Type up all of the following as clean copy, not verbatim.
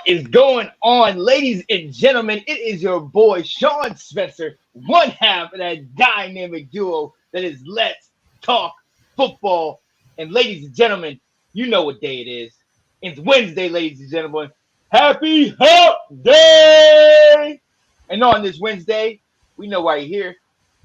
Is going on, ladies and gentlemen? It is your boy Sean Spencer, one half of that dynamic duo that is Let's Talk Football. And ladies and gentlemen, you know what day it is. It's Wednesday, ladies and gentlemen. Happy Hump Day! And on this Wednesday, we know why you're here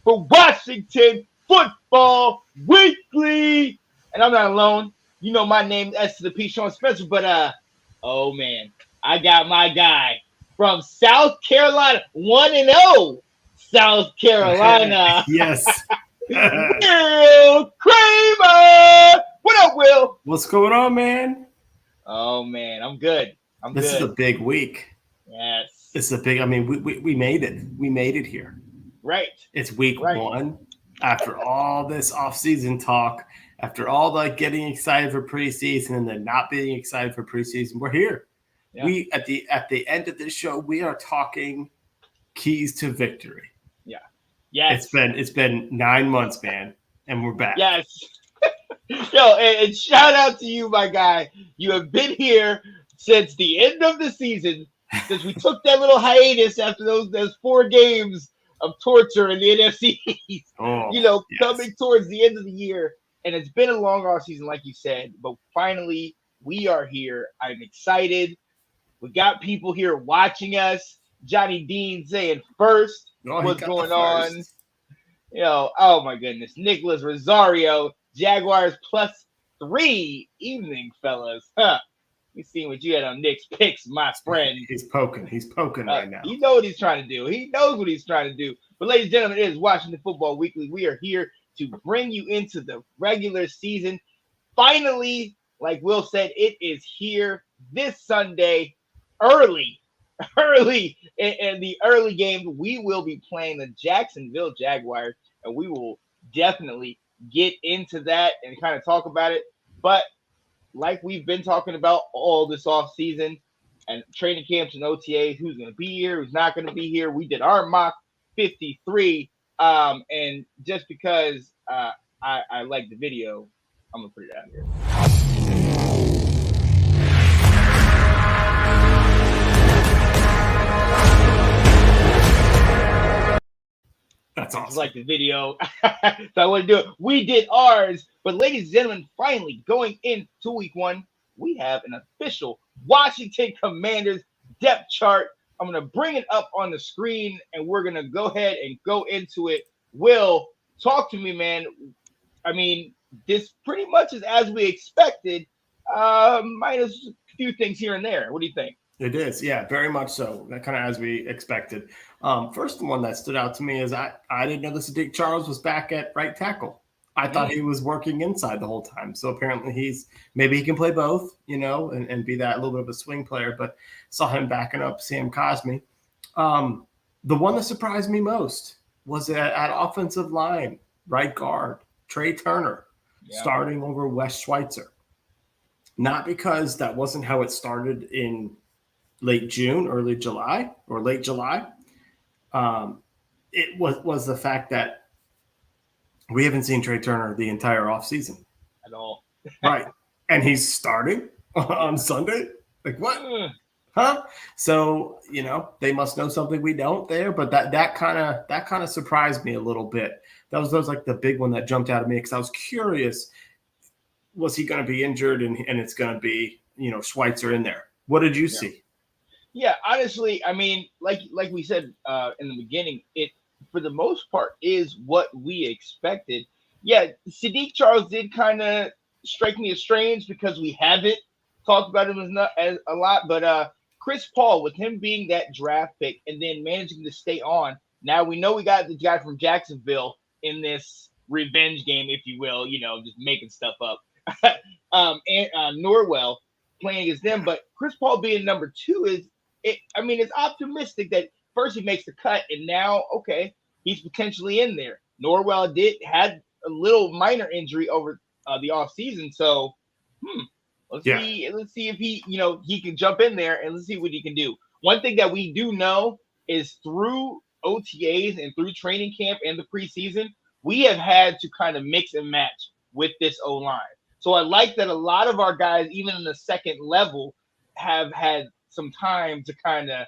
for Washington Football Weekly. And I'm not alone. You know my name, S to the P, Sean Spencer. But oh man, I got my guy from South Carolina, 1-0 South Carolina. Yes. Will Kramer. What up, Will? What's going on, man? Oh man, I'm good. This is a big week. Yes. It's a big, I mean, we made it. We made it here. Right. It's week one. After all this offseason talk, after all the getting excited for preseason and then not being excited for preseason, we're here. Yeah. We at the end of this show, we are talking keys to victory. Yeah. Yes. It's been 9 months, man, and we're back. Yes. Yo, and shout out to you, my guy. You have been here since the end of the season, since we took that little hiatus after those 4 games of torture in the NFC. Coming towards the end of the year. And it's been a long off season, like you said, but finally we are here. I'm excited. We got people here watching us. Johnny Dean saying first what's going on. Oh my goodness. Nicholas Rosario, Jaguars +3 evening, fellas. We seen what you had on Nick's picks, my friend. He's poking right now. You know what he's trying to do. He knows what he's trying to do. But ladies and gentlemen, it is Washington Football Weekly. We are here to bring you into the regular season. Finally, like Will said, it is here this Sunday, early in the early game. We will be playing the Jacksonville Jaguars, and we will definitely get into that and kind of talk about it. But like we've been talking about all this off season and training camps and OTAs, who's going to be here, who's not going to be here. We did our mock 53. And just because I like the video, I'm gonna put it out here. That's awesome. I like the video, so I want to do it. We did ours, but ladies and gentlemen, finally going into week 1, we have an official Washington Commanders depth chart. I'm going to bring it up on the screen, and we're going to go ahead and go into it. Will, talk to me, man. I mean, this pretty much is as we expected, minus a few things here and there. What do you think? It is, yeah, very much so. That kind of as we expected. First one that stood out to me is I didn't know this Sadiq Charles was back at right tackle. I thought he was working inside the whole time. So apparently maybe he can play both, and be that little bit of a swing player. But saw him backing up Sam Cosmi. The one that surprised me most was at offensive line, right guard, Trey Turner, starting over Wes Schweitzer. Not because that wasn't how it started in late June, early July, or late July. It was the fact that we haven't seen Trey Turner the entire offseason. At all. Right. And he's starting on Sunday? Like, what? Huh? So, they must know something we don't there. But that kind of surprised me a little bit. That was like the big one that jumped out at me because I was curious, was he going to be injured and it's going to be, Schweitzer in there? What did you see? Yeah, honestly, I mean, like we said in the beginning, it for the most part is what we expected. Yeah, Sadiq Charles did kind of strike me as strange because we haven't talked about him as a lot, but Chris Paul, with him being that draft pick and then managing to stay on, now we know we got the guy from Jacksonville in this revenge game, if you will, just making stuff up. And Norwell playing against them, but Chris Paul being number 2 it's optimistic that first he makes the cut, and now, okay, he's potentially in there. Norwell had a little minor injury over the offseason, so let's see if he can jump in there, and let's see what he can do. One thing that we do know is through OTAs and through training camp and the preseason, we have had to kind of mix and match with this O-line. So I like that a lot of our guys, even in the second level, have had some time to kind of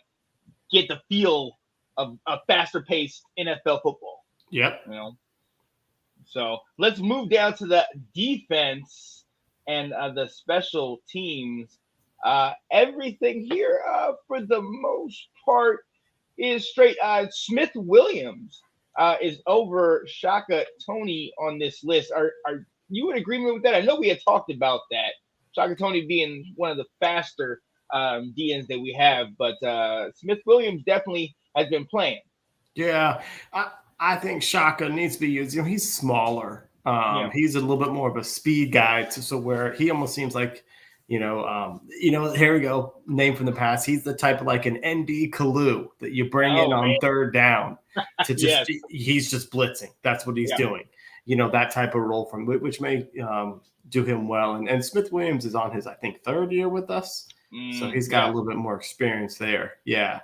get the feel of a faster paced NFL football. Yep. So let's move down to the defense and the special teams. Everything here, for the most part, is straight. Smith Williams is over Shaka Tony on this list. Are you in agreement with that? I know we had talked about that. Shaka Tony being one of the faster DNs that we have, but Smith Williams definitely has been playing. Yeah, I think Shaka needs to be used. He's smaller. He's a little bit more of a speed guy, so where he almost seems like, here we go, name from the past. He's the type of like an ND Kalu that you bring in on third down to just he's just blitzing. That's what he's doing. That type of role from which may do him well. And Smith Williams is on his, I think, third year with us. So he's got a little bit more experience there. Yeah.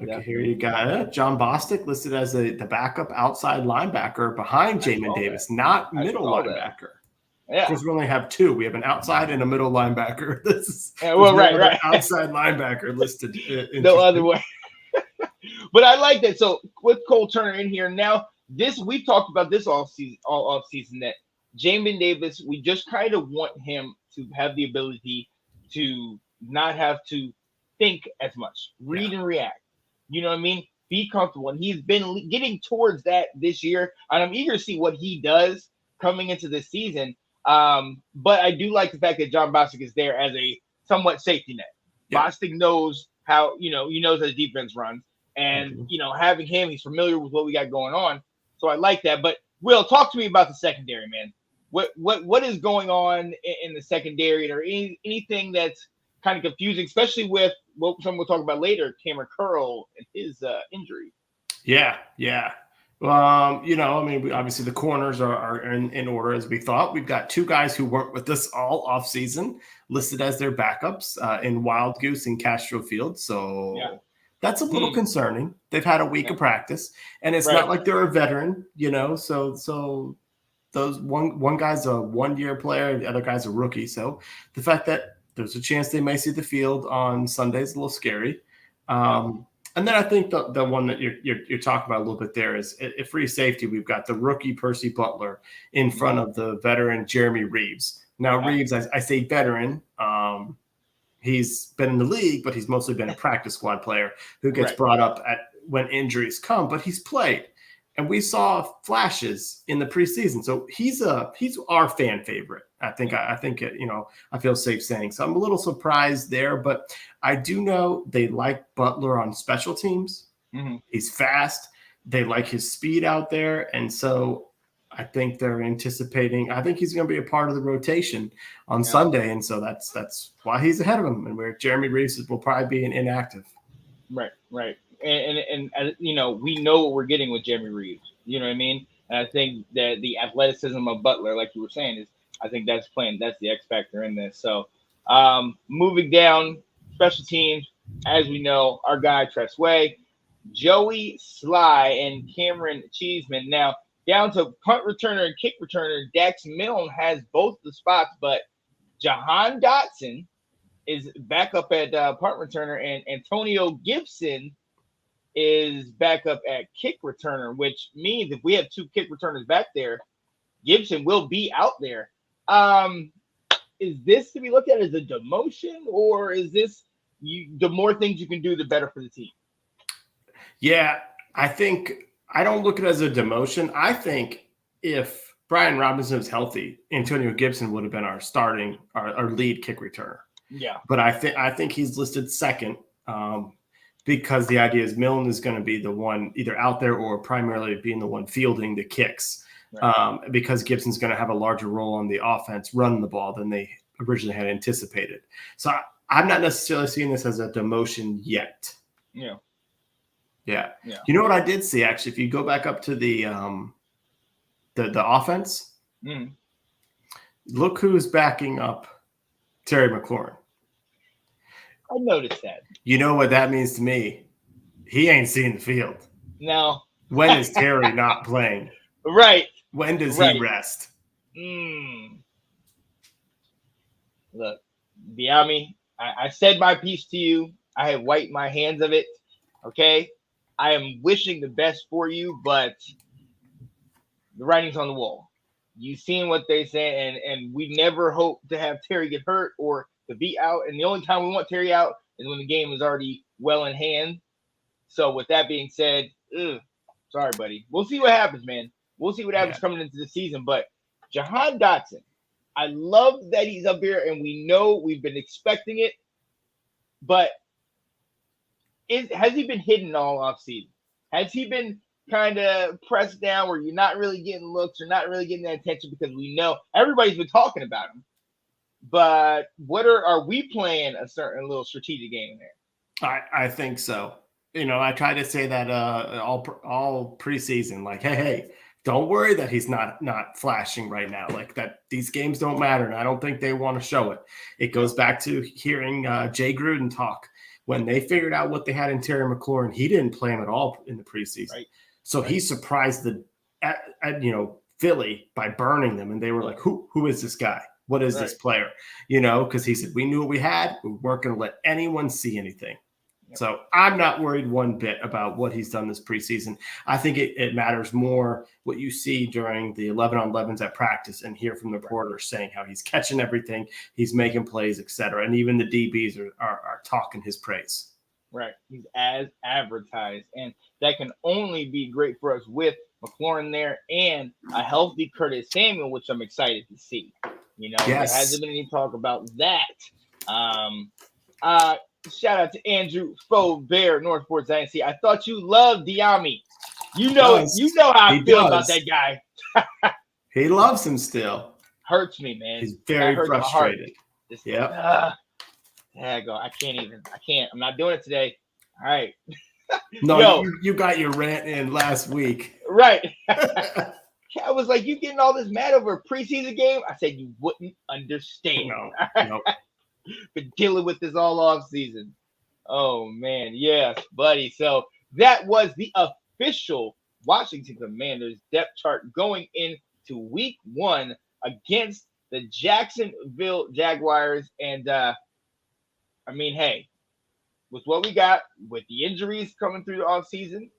Okay, here you got John Bostic listed as the backup outside linebacker behind Jamin Davis, not middle linebacker. Yeah. Because we only have two. We have an outside and a middle linebacker. This is right. Outside linebacker listed. No other way. But I like that. So with Cole Turner in here now, we've talked about this all off season that Jamin Davis, we just kind of want him to have the ability to not have to think as much, read and react. You know what I mean? Be comfortable. And he's been getting towards that this year. And I'm eager to see what he does coming into this season. But I do like the fact that John Bostic is there as a somewhat safety net. Yeah. Bostic knows how, he knows how the defense runs. And, having him, he's familiar with what we got going on. So I like that. But Will, talk to me about the secondary, man. What is going on in the secondary, or anything that's kind of confusing, especially with what we'll talk about later, Cameron Curl and his injury. Yeah. Well, obviously the corners are in order as we thought. We've got two guys who weren't with us all off season listed as their backups in Wild Goose and Castro Field. So that's a little concerning. They've had a week of practice, and it's not like they're a veteran, so those one guy's a 1-year player, the other guy's a rookie. So the fact that there's a chance they may see the field on Sunday is a little scary. And then I think the one that you're talking about a little bit there is at free safety. We've got the rookie Percy Butler in front of the veteran Jeremy Reeves. Now Reeves, I say veteran. He's been in the league, but he's mostly been a practice squad player who gets brought up when injuries come. But he's played, and we saw flashes in the preseason. So he's our fan favorite. I think I feel safe saying. So I'm a little surprised there, but I do know they like Butler on special teams. Mm-hmm. He's fast. They like his speed out there, and so I think they're anticipating. I think he's going to be a part of the rotation on Sunday, and so that's why he's ahead of him. And where Jeremy Reeves will probably be an inactive. Right. And we know what we're getting with Jeremy Reeves. You know what I mean? And I think that the athleticism of Butler, like you were saying, I think that's the X factor in this. So moving down, special teams, as we know, our guy Tressway, Joey Sly, and Cameron Cheeseman. Now, down to punt returner and kick returner, Dax Milne has both the spots, but Jahan Dotson is back up at punt returner, and Antonio Gibson is back up at kick returner, which means if we have two kick returners back there, Gibson will be out there. Is this to be looked at as a demotion, or is this the more things you can do, the better for the team? Yeah, I think I don't look at it as a demotion. I think if Brian Robinson was healthy, Antonio Gibson would have been our lead kick returner. Yeah. But I think he's listed second because the idea is Milne is going to be the one either out there or primarily being the one fielding the kicks. Right. Because Gibson's going to have a larger role on the offense running the ball than they originally had anticipated. So I'm not necessarily seeing this as a demotion yet. Yeah. You know what I did see, actually, if you go back up to the offense, look who's backing up Terry McLaurin. I noticed that. You know what that means to me? He ain't seen the field. No. When is Terry not playing? Right. When does he rest? Look, Biami, I said my piece to you. I have wiped my hands of it. Okay. I am wishing the best for you, but the writing's on the wall. You've seen what they say, and we never hope to have Terry get hurt or to be out. And the only time we want Terry out is when the game is already well in hand. So with that being said, sorry, buddy. We'll see what happens, man. We'll see what happens coming into the season. But Jahan Dotson, I love that he's up here, and we know we've been expecting it. But has he been hidden all offseason? Has he been kind of pressed down where you're not really getting looks or not really getting that attention because we know everybody's been talking about him? But what are we playing a certain little strategic game there? I think so. I try to say that all preseason, like, hey, don't worry that he's not flashing right now. Like that, these games don't matter, and I don't think they want to show it. It goes back to hearing Jay Gruden talk when they figured out what they had in Terry McLaurin. He didn't play him at all in the preseason, right. So he surprised Philly by burning them, and they were like, "Who is this guy? What is this player?" Because he said we knew what we had. We weren't going to let anyone see anything. So I'm not worried one bit about what he's done this preseason. I think it matters more what you see during the 11-on-11s at practice and hear from the reporters saying how he's catching everything, he's making plays, etc. And even the DBs are talking his praise. Right. He's as advertised. And that can only be great for us with McLaurin there and a healthy Curtis Samuel, which I'm excited to see. There hasn't been any talk about that. Shout out to Andrew Bear, Northport Dynasty. I thought you loved Diami. You know how I feel about that guy. He loves him still. Hurts me, man. He's very frustrated. Yeah. I can't. I'm not doing it today. All right. No, you got your rant in last week. Right. I was like, you getting all this mad over a preseason game? I said you wouldn't understand. No. Been dealing with this all off season. Oh man, yes, buddy. So that was the official Washington Commanders depth chart going into week 1 against the Jacksonville Jaguars. And hey, with what we got, with the injuries coming through the offseason,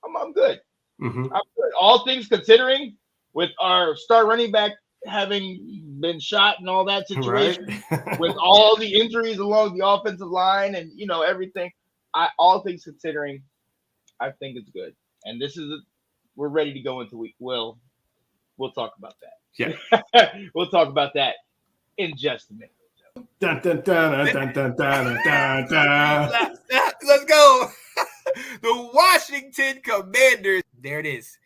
I'm good. Mm-hmm. I'm good. All things considering, with our star running back having been shot and all that situation, right. with all the injuries along the offensive line and everything, all things considering, I think it's good. And we're ready to go into week. We'll talk about that. Yeah, we'll talk about that in just a minute. Dun, dun, dun, dun, dun, dun, dun, dun. Let's go. The Washington Commanders. There it is.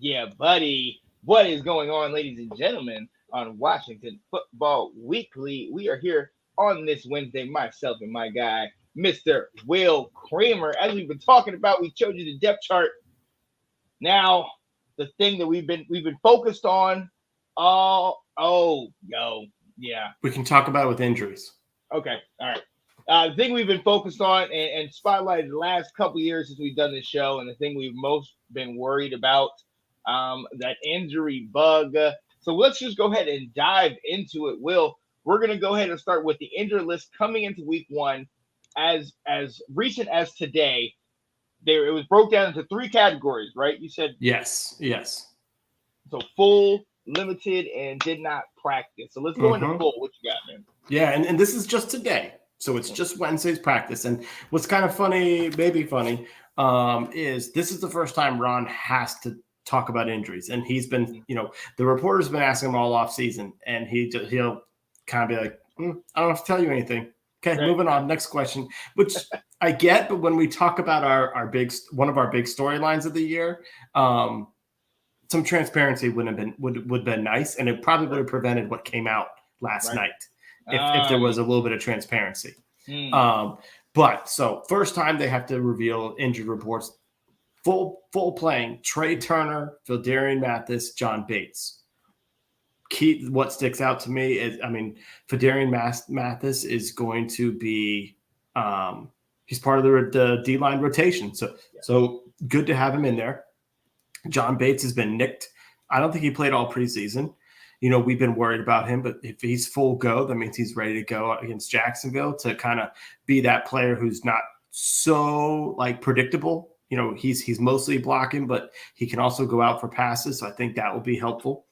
Yeah, buddy. What is going on, ladies and gentlemen, on Washington Football Weekly? We are here on this Wednesday, myself and my guy, Mr. Will Kramer. As we've been talking about, we showed you the depth chart. Now, the thing that we've been focused on. Yeah. We can talk about it with injuries. Okay, all right. The thing we've been focused on and spotlighted the last couple of years since we've done this show, and the thing we've most been worried about, that injury bug. So let's just go ahead and dive into it. Will, we're going to go ahead and start with the injury list coming into week 1. As recent as today, it was broke down into 3 categories, right? You said yes. So full, limited, and did not practice. So let's go into full. What you got, man? Yeah, and this is just today. So it's just Wednesday's practice. And what's kind of funny, maybe funny, is this is the first time Ron has to talk about injuries. And he's been, the reporters have been asking him all off season, and he'll kind of be like, I don't have to tell you anything. Okay, moving on. Next question, which I get, but when we talk about one of our big storylines of the year, some transparency would have been nice, and it probably would have prevented what came out last night if there was a little bit of transparency. But so first time they have to reveal injured reports. Full playing, Trey Turner, Phidarian Mathis, John Bates. What sticks out to me is, Phidarian Mathis is going to be, he's part of the D-line rotation. So good to have him in there. John Bates has been nicked. I don't think he played all preseason. we've been worried about him, but if he's full go, that means he's ready to go against Jacksonville to kind of be that player who's not so like predictable. He's mostly blocking, but he can also go out for passes. So I think that will be helpful.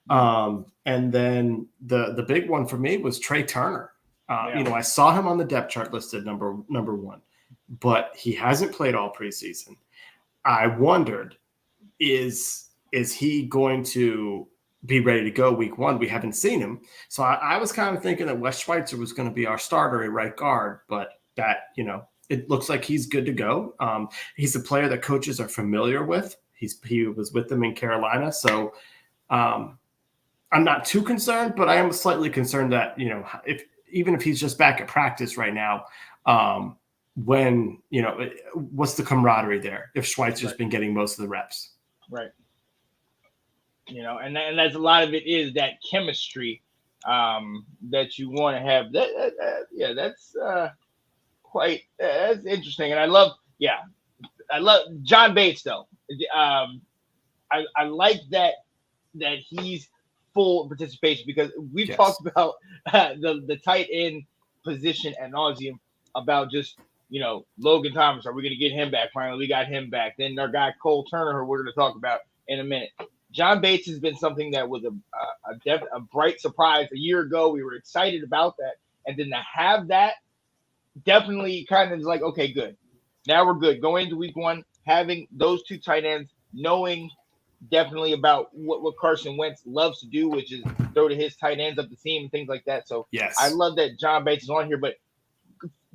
And then the big one for me was Trey Turner. I saw him on the depth chart listed number one, but he hasn't played all preseason. I wondered, is he going to be ready to go week one? We haven't seen him. So I was kind of thinking that Wes Schweitzer was going to be our starter at right guard, but that, it looks like he's good to go. He's a player that coaches are familiar with. He was with them in Carolina. So I'm not too concerned, but I am slightly concerned that, even if he's just back at practice right now, what's the camaraderie there if Schweitzer's been getting most of the reps? Right. And that's a lot of it is that chemistry that you want to have. That's that's interesting. And I love John Bates though. I like that he's full participation because we've talked about the tight end position ad nauseum about just Logan Thomas. Are we going to get him back? Finally, we got him back. Then our guy Cole Turner, who we're going to talk about in a minute. John Bates has been something that was a bright surprise a year ago. We were excited about that, and then to have that definitely kind of is like, okay, good. Now we're good. Going into week one, having those two tight ends, knowing definitely about what Carson Wentz loves to do, which is throw to his tight ends up the seam and things like that. So I love that John Bates is on here, but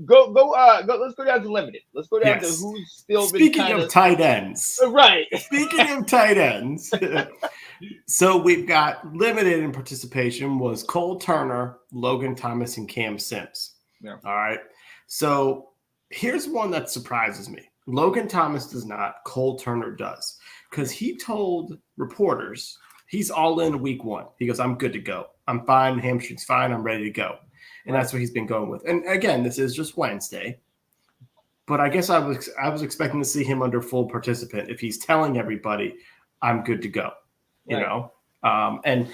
go. Let's go down to limited. Let's go down to who's still Speaking of tight ends. Right. Speaking of tight ends. So we've got limited in participation was Cole Turner, Logan Thomas, and Cam Sims. Yeah. All right. So here's one that surprises me. Logan Thomas does not. Cole Turner does. Because he told reporters he's all in week one. He goes, I'm good to go. I'm fine. Hamstring's fine. I'm ready to go. And that's what he's been going with. And again, this is just Wednesday. But I guess I was expecting to see him under full participant if he's telling everybody I'm good to go. And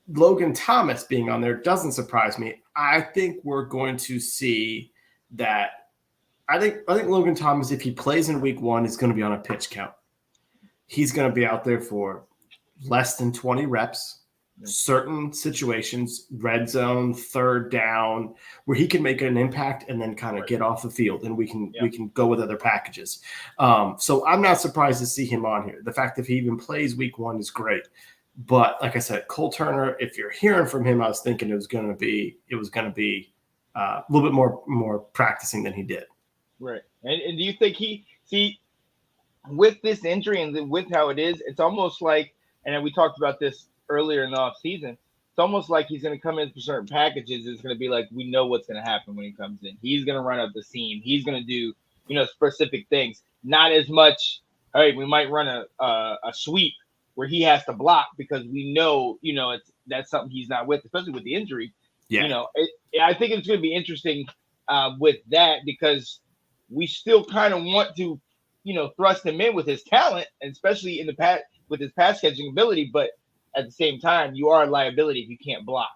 Logan Thomas being on there doesn't surprise me. I think we're going to see that. I think Logan Thomas, if he plays in week one, is going to be on a pitch count. He's going to be out there for less than 20 reps, certain situations, red zone, third down, where he can make an impact and then kind of get off the field, and we can go with other packages. So I'm not surprised to see him on here. The fact that he even plays week one is great. But like I said, Cole Turner, if you're hearing from him, I was thinking it was going to be a little bit more practicing than he did. Right. And do you think with this injury and with how it is, it's almost like, and we talked about this earlier in the offseason, it's almost like he's going to come in for certain packages. It's going to be like, we know what's going to happen when he comes in. He's going to run up the seam. He's going to do, specific things. Not as much, all right, we might run a sweep where he has to block because we know, that's something he's not with, especially with the injury. Yeah. I think it's going to be interesting with that because we still kind of want to, thrust him in with his talent, and especially in the past with his pass catching ability. But at the same time, you are a liability if you can't block.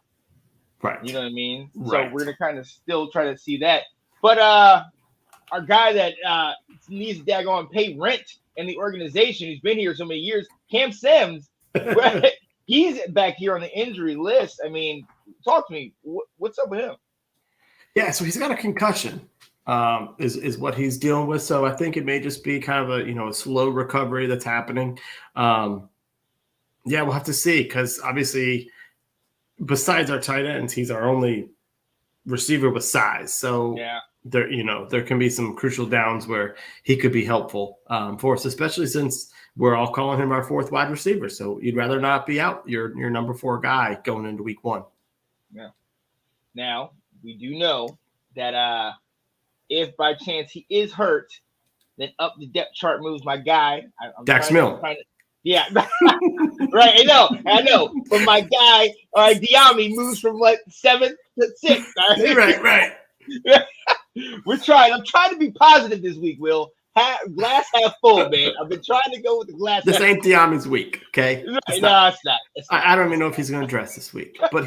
Right. You know what I mean? Right. So we're gonna kind of still try to see that. But our guy that needs to daggone pay rent in the organization, who's been here so many years, Cam Sims, he's back here on the injury list. I mean, talk to me. What's up with him? Yeah, so he's got a concussion. Is what he's dealing with. So I think it may just be kind of a slow recovery that's happening. We'll have to see, because obviously besides our tight ends, he's our only receiver with size. So there can be some crucial downs where he could be helpful for us, especially since we're all calling him our fourth wide receiver. So you'd rather not be out your number 4 guy going into week one. Yeah. Now we do know that if by chance he is hurt, then up the depth chart moves my guy. Dax Mill. Yeah. Right. I know. But my guy, Diami, moves from 7th to 6th. Right. We're trying. I'm trying to be positive this week, Will. glass half full, man. I've been trying to go with the glass. This ain't Diami's week, okay? No, it's not. I don't even know if he's going to dress this week, but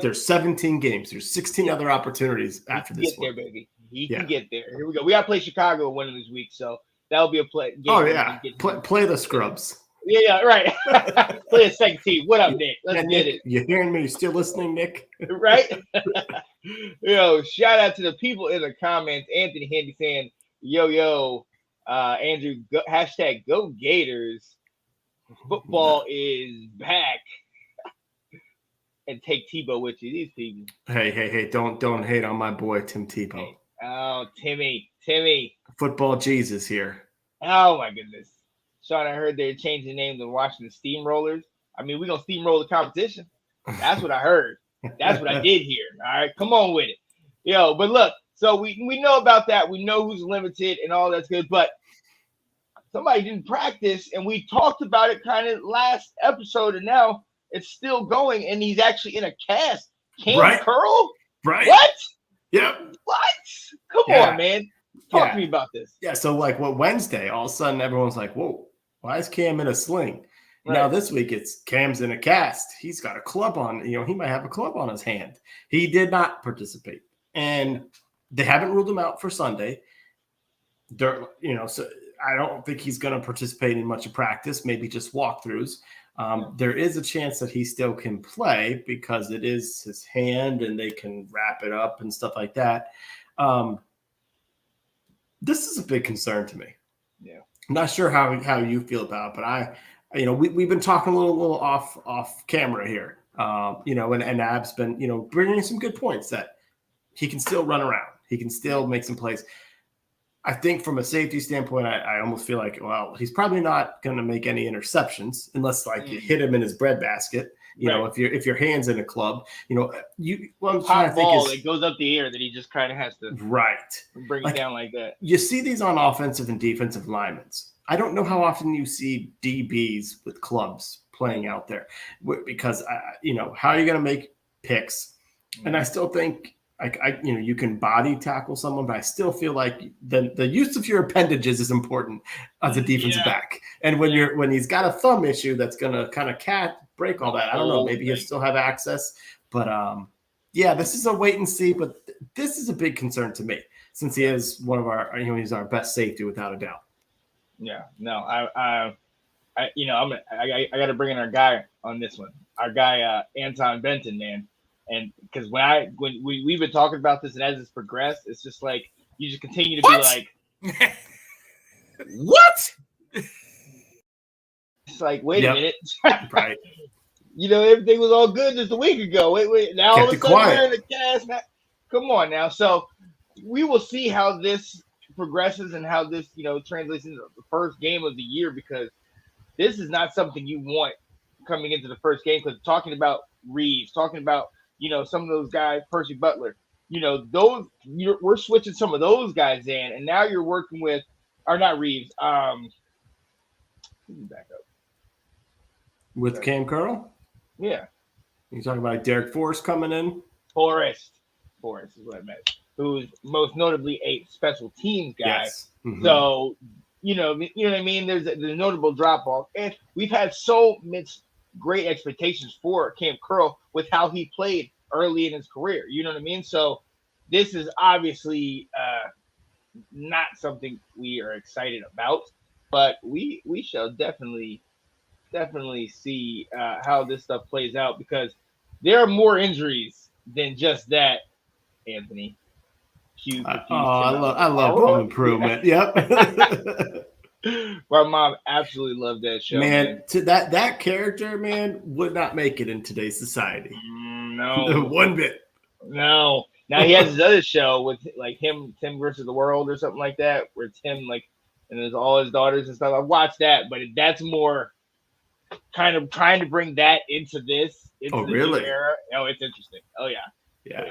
there's 17 games. There's 16 other opportunities after this one. Get there, baby. He can get there. Here we go. We got to play Chicago one of this week, so that'll be a play. Play the scrubs. Yeah, right. Play a second team. What up, Nick? Let's get it. You hearing me? You still listening, Nick? Right? Shout out to the people in the comments. Anthony Handy saying, yo, Andrew, hashtag go Gators. Football is back. And take Tebow with you. These people. Hey, don't hate on my boy, Tim Tebow. Hey. Oh, Timmy. Football Jesus here. Oh, my goodness. Sean, I heard they're changing the name to Washington Steamrollers. I mean, we're going to steamroll the competition. That's what I heard. That's what I did hear. All right, come on with it. But look, so we know about that. We know who's limited and all that's good. But somebody didn't practice, and we talked about it kind of last episode, and now it's still going, and he's actually in a cast. Cam Curl? Right. What? Yeah. What? Come on, man. Talk to me about this. Yeah, so Wednesday, all of a sudden everyone's like, whoa, why is Cam in a sling? Right. Now this week it's Cam's in a cast. He's got a club on, he might have a club on his hand. He did not participate. And they haven't ruled him out for Sunday. So I don't think he's going to participate in much of practice, maybe just walkthroughs. There is a chance that he still can play because it is his hand and they can wrap it up and stuff like that. This is a big concern to me. Yeah. I'm not sure how you feel about it, but we've been talking a little off camera here. And Ab's been, bringing some good points that he can still run around. He can still make some plays. I think from a safety standpoint, I almost feel like, well, he's probably not going to make any interceptions unless you hit him in his breadbasket. If your hand's in a club, what I'm trying to think is it goes up the air that he just kind of has to bring it down like that. You see these on offensive and defensive linemen. I don't know how often you see DBs with clubs playing out there because how are you going to make picks? And I still think you can body tackle someone, but I still feel like the use of your appendages is important as a defensive back. And when he's got a thumb issue that's going to kind of break all that. I don't know. Maybe he'll still have access, but this is a wait and see. But this is a big concern to me since he is one of our, he's our best safety without a doubt. Yeah, no, I got to bring in our guy on this one. Our guy Anton Benton, man. And because when we've been talking about this and as it's progressed, it's just like you just continue to be like, what? It's like, wait a minute, right? Everything was all good just a week ago. Wait, now all of a sudden we're in the cast. Come on now. So we will see how this progresses and how this translates into the first game of the year, because this is not something you want coming into the first game. Because talking about Reeves, talking about some of those guys, Percy Butler, we're switching some of those guys in, and now you're working with, or not Reeves, back up. With Cam Curl? Yeah. You talking about Derek Forrest coming in? Forrest is what I meant. Who's most notably a special teams guy. Yes. Mm-hmm. So, you know what I mean? There's a notable drop off, and we've had so much great expectations for Cam Curl with how he played early in his career. You know what I mean? So this is obviously not something we are excited about, but we shall definitely see how this stuff plays out, because there are more injuries than just that, Anthony. I love home improvement. Yep. My mom absolutely loved that show. Man, to that character, man, would not make it in today's society. No. One bit. No. Now he has his other show with Tim versus the World or something like that, where Tim and there's all his daughters and stuff. I've watched that, but that's more kind of trying to bring that into this. Into the really? New era. Oh, it's interesting. Oh yeah. Yeah.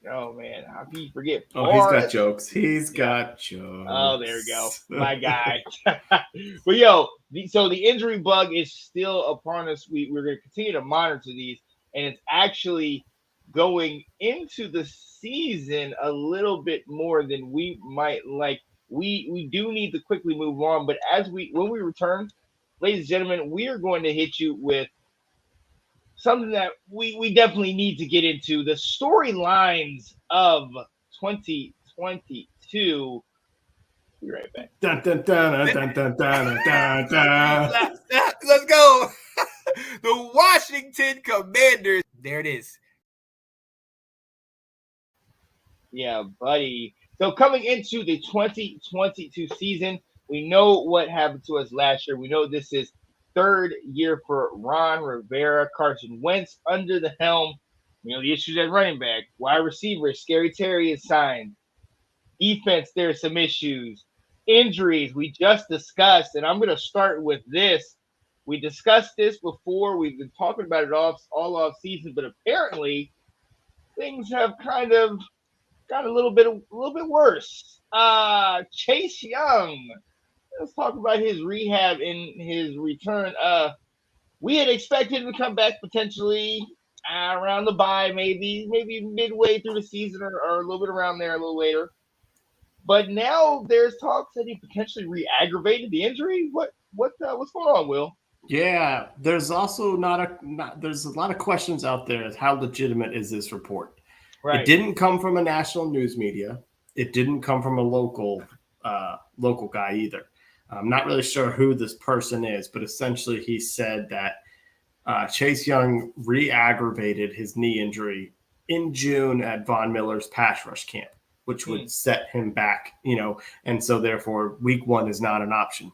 Oh man, how can you forget? Oh, he's got jokes. He's got jokes. Oh, there we go, my guy. But so the injury bug is still upon us. We're going to continue to monitor these, and it's actually going into the season a little bit more than we might like. we do need to quickly move on. But when we return, ladies and gentlemen, we are going to hit you with something that we definitely need to get into, the storylines of 2022. Be right back. Dun, dun, dun, dun, dun, dun, dun, dun. Let's go. The Washington Commanders. There it is. Yeah, buddy. So coming into the 2022 season, we know what happened to us last year. We know this is third year for Ron Rivera, Carson Wentz under the helm. You know, the issues at running back, wide receiver, Scary Terry is signed. Defense, there's some issues. Injuries, we just discussed, and I'm going to start with this. We discussed this before. We've been talking about it all off season, but apparently things have kind of got a little bit worse. Chase Young. Let's talk about his rehab and his return. We had expected him to come back potentially around the bye, maybe midway through the season or a little bit around there, a little later. But now there's talks that he potentially re-aggravated the injury. What's going on, Will? Yeah, there's also there's a lot of questions out there as how legitimate is this report. Right. It didn't come from a national news media. It didn't come from a local guy either. I'm not really sure who this person is, but essentially he said that Chase Young re-aggravated his knee injury in June at Von Miller's pass rush camp, which would set him back, and so therefore week 1 is not an option.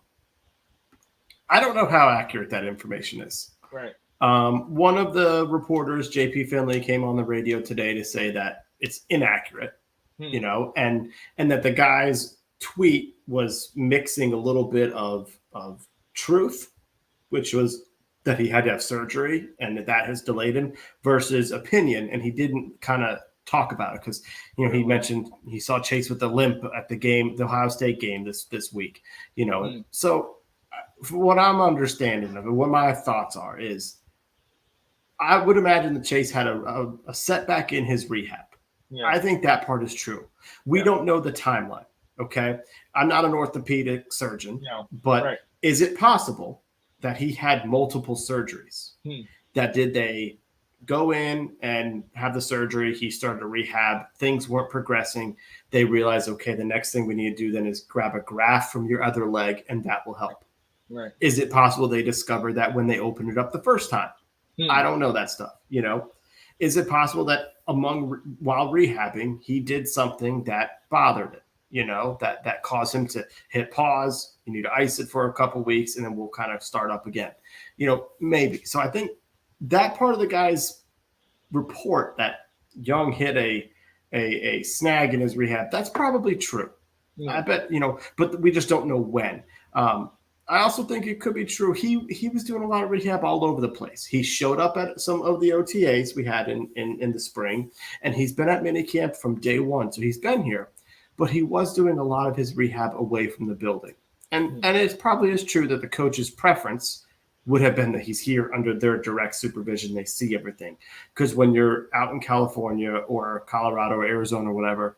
I don't know how accurate that information is. Right. One of the reporters, JP Finley, came on the radio today to say that it's inaccurate, and that the guy's tweet was mixing a little bit of truth, which was that he had to have surgery and that has delayed him, versus opinion. And he didn't kind of talk about it because, he mentioned he saw Chase with the limp at the Ohio State game this week, So what I'm understanding of it, what my thoughts are is I would imagine that Chase had a setback in his rehab. Yeah. I think that part is true. We don't know the timeline. Okay. I'm not an orthopedic surgeon, but is it possible that he had multiple surgeries? That did they go in and have the surgery? He started a rehab. Things weren't progressing. They realized, okay, the next thing we need to do then is grab a graft from your other leg and that will help. Right. Is it possible they discovered that when they opened it up the first time? I don't know that stuff. Is it possible that while rehabbing, he did something that bothered it? That caused him to hit pause. You need to ice it for a couple weeks, and then we'll kind of start up again. Maybe. So I think that part of the guy's report that Young hit a snag in his rehab, that's probably true. Yeah. I bet, but we just don't know when. I also think it could be true. He was doing a lot of rehab all over the place. He showed up at some of the OTAs we had in the spring, and he's been at minicamp from day one. So he's been here. But he was doing a lot of his rehab away from the building. And it probably is true that the coach's preference would have been that he's here under their direct supervision. They see everything. Because when you're out in California or Colorado or Arizona or whatever,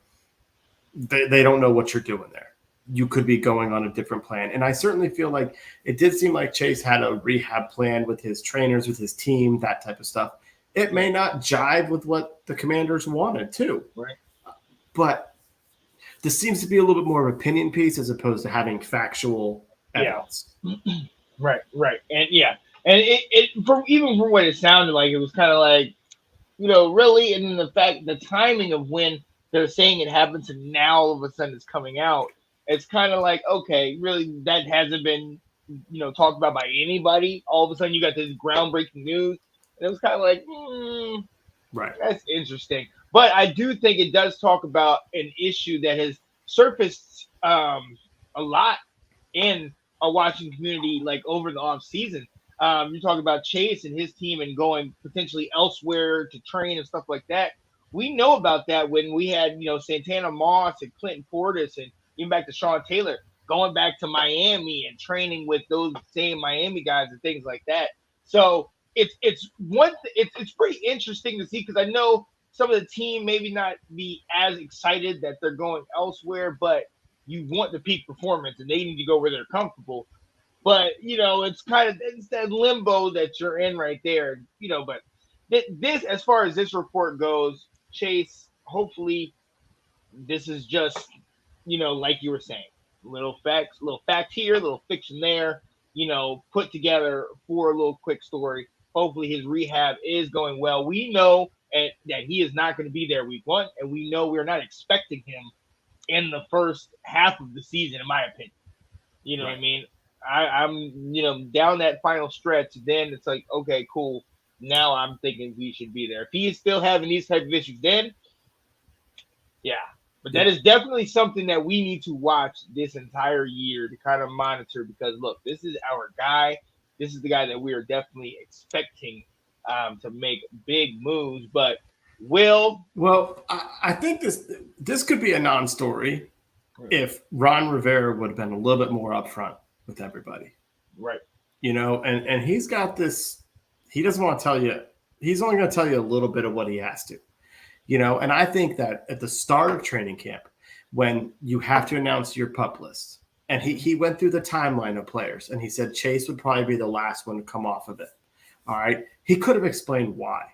they don't know what you're doing there. You could be going on a different plan. And I certainly feel like it did seem like Chase had a rehab plan with his trainers, with his team, that type of stuff. It may not jive with what the Commanders wanted too. Right. But this seems to be a little bit more of an opinion piece as opposed to having factual evidence. Yeah. Right. And it even from what it sounded like, it was kind of like, really, and then the timing of when they're saying it happened to now all of a sudden it's coming out. It's kind of like, okay, really, that hasn't been, talked about by anybody. All of a sudden you got this groundbreaking news. And it was kind of like, right. That's interesting. But I do think it does talk about an issue that has surfaced a lot in our Washington community, like over the off season. You talk about Chase and his team and going potentially elsewhere to train and stuff like that. We know about that when we had, Santana Moss and Clinton Portis and even back to Sean Taylor going back to Miami and training with those same Miami guys and things like that. So it's pretty interesting to see, because I know some of the team maybe not be as excited that they're going elsewhere, but you want the peak performance, and they need to go where they're comfortable. But it's that limbo that you're in right there. But this, as far as this report goes, Chase, hopefully this is just like you were saying, little fact here, little fiction there, put together for a little quick story. Hopefully his rehab is going well. We know that he is not going to be there week 1, and we know we're not expecting him in the first half of the season, in my opinion. You know what I mean? I'm down that final stretch, then it's like, okay, cool. Now I'm thinking he should be there. If he is still having these type of issues, then yeah. But that is definitely something that we need to watch this entire year to kind of monitor, because look, this is our guy. This is the guy that we are definitely expecting to make big moves. But I think this could be a non-story if Ron Rivera would have been a little bit more upfront with everybody. Right. And he's got this, he doesn't want to tell you, he's only going to tell you a little bit of what he has to. And I think that at the start of training camp, when you have to announce your PUP list, and he went through the timeline of players, and he said Chase would probably be the last one to come off of it. All right. He could have explained why.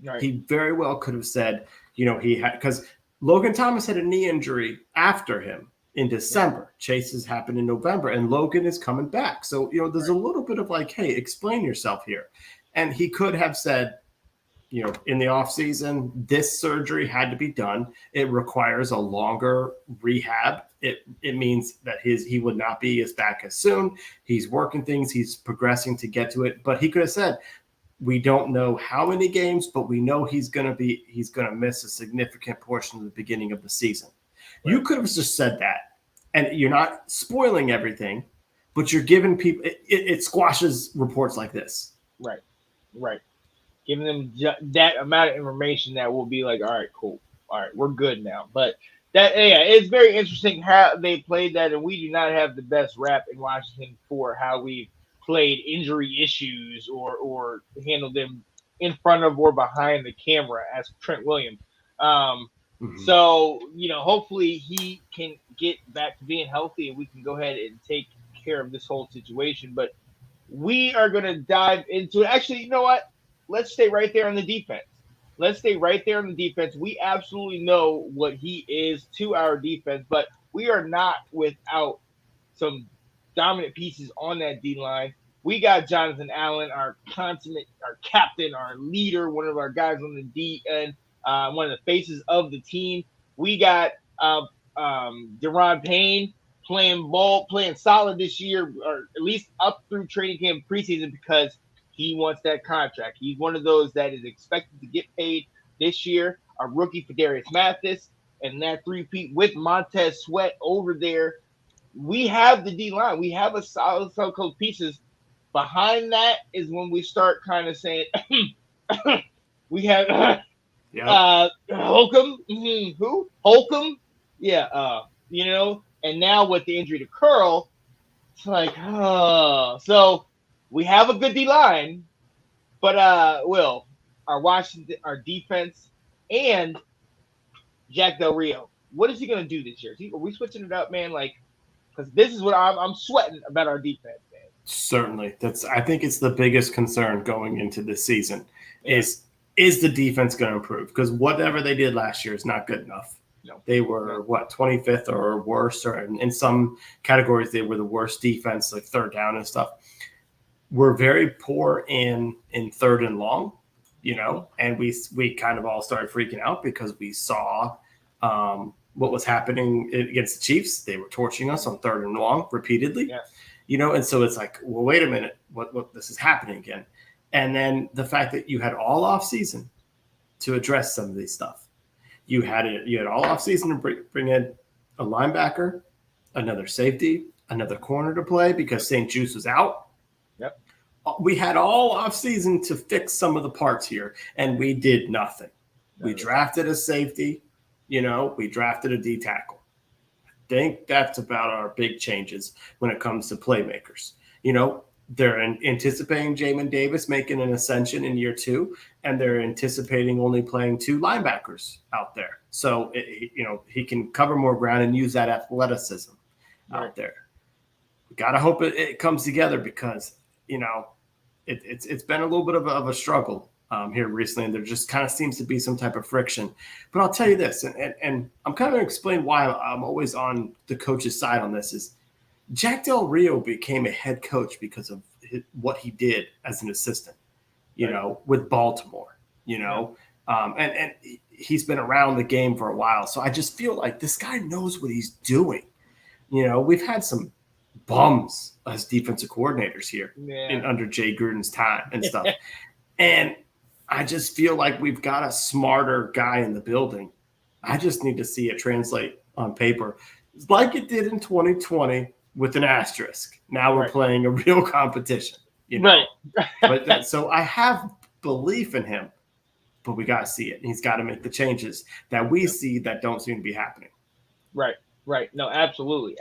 Right. He very well could have said, he had, because Logan Thomas had a knee injury after him in December. Chase has happened in November, and Logan is coming back. So, there's a little bit of like, hey, explain yourself here. And he could have said, in the offseason, this surgery had to be done. It requires a longer rehab. It means that he would not be as back as soon. He's working things. He's progressing to get to it. But he could have said, we don't know how many games, but we know he's going to miss a significant portion of the beginning of the season. Right. You could have just said that, and you're not spoiling everything, but you're giving people it squashes reports like this. Right. Giving them that amount of information that will be like, all right, cool. All right, we're good now. But it's very interesting how they played that, and we do not have the best rap in Washington for how we've played injury issues or handled them in front of or behind the camera as Trent Williams. So, hopefully he can get back to being healthy and we can go ahead and take care of this whole situation. But we are going to dive into it. Actually, you know what? Let's stay right there on the defense. We absolutely know what he is to our defense, but we are not without some dominant pieces on that D-line. We got Jonathan Allen, our consummate, our captain, our leader, one of our guys on the D end, one of the faces of the team. We got Deron Payne playing solid this year, or at least up through training camp preseason, because he wants that contract. He's one of those that is expected to get paid this year. Our rookie, Fadarius Mathis, and that three-peat with Montez Sweat over there. We have the D-line. We have a solid couple pieces. Behind that is when we start kind of saying, we have Holcomb. Who? Holcomb? Yeah. And now with the injury to Curl, it's like, so we have a good D-line, but our defense and Jack Del Rio, what is he going to do this year? Are we switching it up, man? Like, because this is what I'm sweating about our defense, man. Certainly. I think it's the biggest concern going into this season is the defense going to improve? Because whatever they did last year is not good enough. No. They were 25th or worse, or in some categories they were the worst defense, like third down and stuff. We're very poor in third and long, and we kind of all started freaking out because we saw what was happening against the Chiefs. They were torching us on third and long repeatedly. Yeah. And so it's like, well, wait a minute, what this is happening again. And then the fact that you had all off season to address some of these stuff. You had all off season to bring in a linebacker, another safety, another corner to play because St. Juice was out. Yep. We had all off season to fix some of the parts here, and we did nothing. We drafted a safety, we drafted a D tackle. Think that's about our big changes when it comes to playmakers. They're anticipating Jamin Davis making an ascension in year 2, and they're anticipating only playing 2 linebackers out there. So, he can cover more ground and use that athleticism. out there. We got to hope it comes together because, it's been a little bit of a struggle here recently, and there just kind of seems to be some type of friction. But I'll tell you this, and I'm kind of going to explain why I'm always on the coach's side on this, is Jack Del Rio became a head coach because of what he did as an assistant, with Baltimore, and he's been around the game for a while. So I just feel like this guy knows what he's doing. We've had some bums as defensive coordinators here under Jay Gruden's time and stuff. And I just feel like we've got a smarter guy in the building. I just need to see it translate on paper like it did in 2020 with an asterisk. Now we're playing a real competition. Right. So I have belief in him, but we got to see it. And he's got to make the changes that we see that don't seem to be happening. Right. No, absolutely.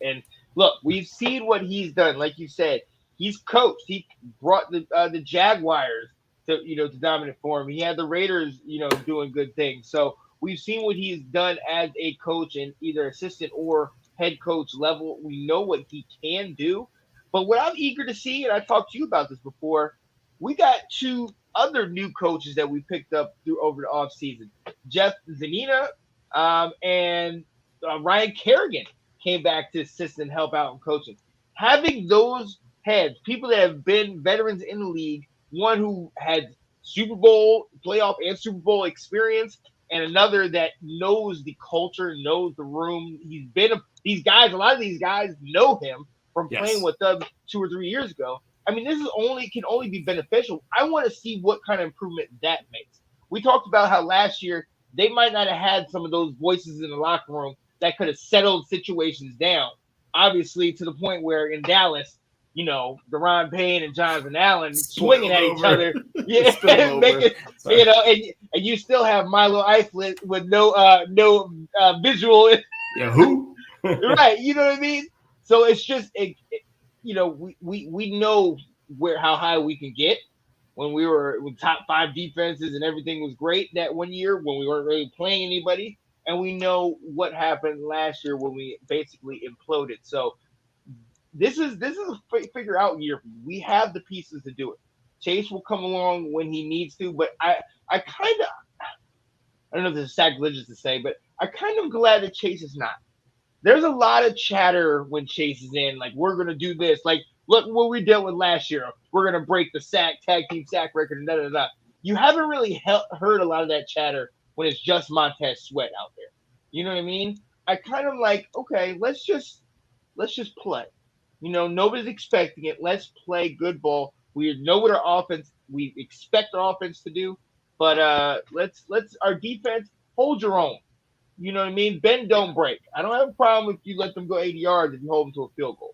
And look, we've seen what he's done. Like you said, he's coached. He brought the Jaguars to dominant form. He had the Raiders, doing good things. So we've seen what he's done as a coach in either assistant or head coach level. We know what he can do. But what I'm eager to see, and I talked to you about this before, we got two other new coaches that we picked up over the offseason. Jeff Zgonina and Ryan Kerrigan came back to assist and help out in coaching. Having those heads, people that have been veterans in the league, one who had Super Bowl playoff and Super Bowl experience, and another that knows the culture, knows the room. A lot of these guys know him from playing with them 2 or 3 years ago. I mean, this can only be beneficial. I want to see what kind of improvement that makes. We talked about how last year they might not have had some of those voices in the locker room that could have settled situations down. Obviously, to the point where in Dallas, Deron Payne and Jonathan Allen swinging at each other, and you still have Milo Eiflet with no visual. Yeah, who? Right, you know what I mean? So it's just, we know how high we can get when we were with top 5 defenses and everything was great that one year when we weren't really playing anybody. And we know what happened last year when we basically imploded. So this is a figure out year. We have the pieces to do it. Chase will come along when he needs to, but I don't know if this is sacrilegious to say, but I kind of glad that Chase is not. There's a lot of chatter when Chase is in, like, we're going to do this. Like, look what we dealt with last year. We're going to break the tag team sack record and da-da-da. You haven't really heard a lot of that chatter when it's just Montez Sweat out there. You know what I mean? I kind of like, okay, let's just play. Nobody's expecting it. Let's play good ball. We know what we expect our offense to do, but let's our defense hold your own. You know what I mean? Bend, don't break. I don't have a problem if you let them go 80 yards if you hold them to a field goal.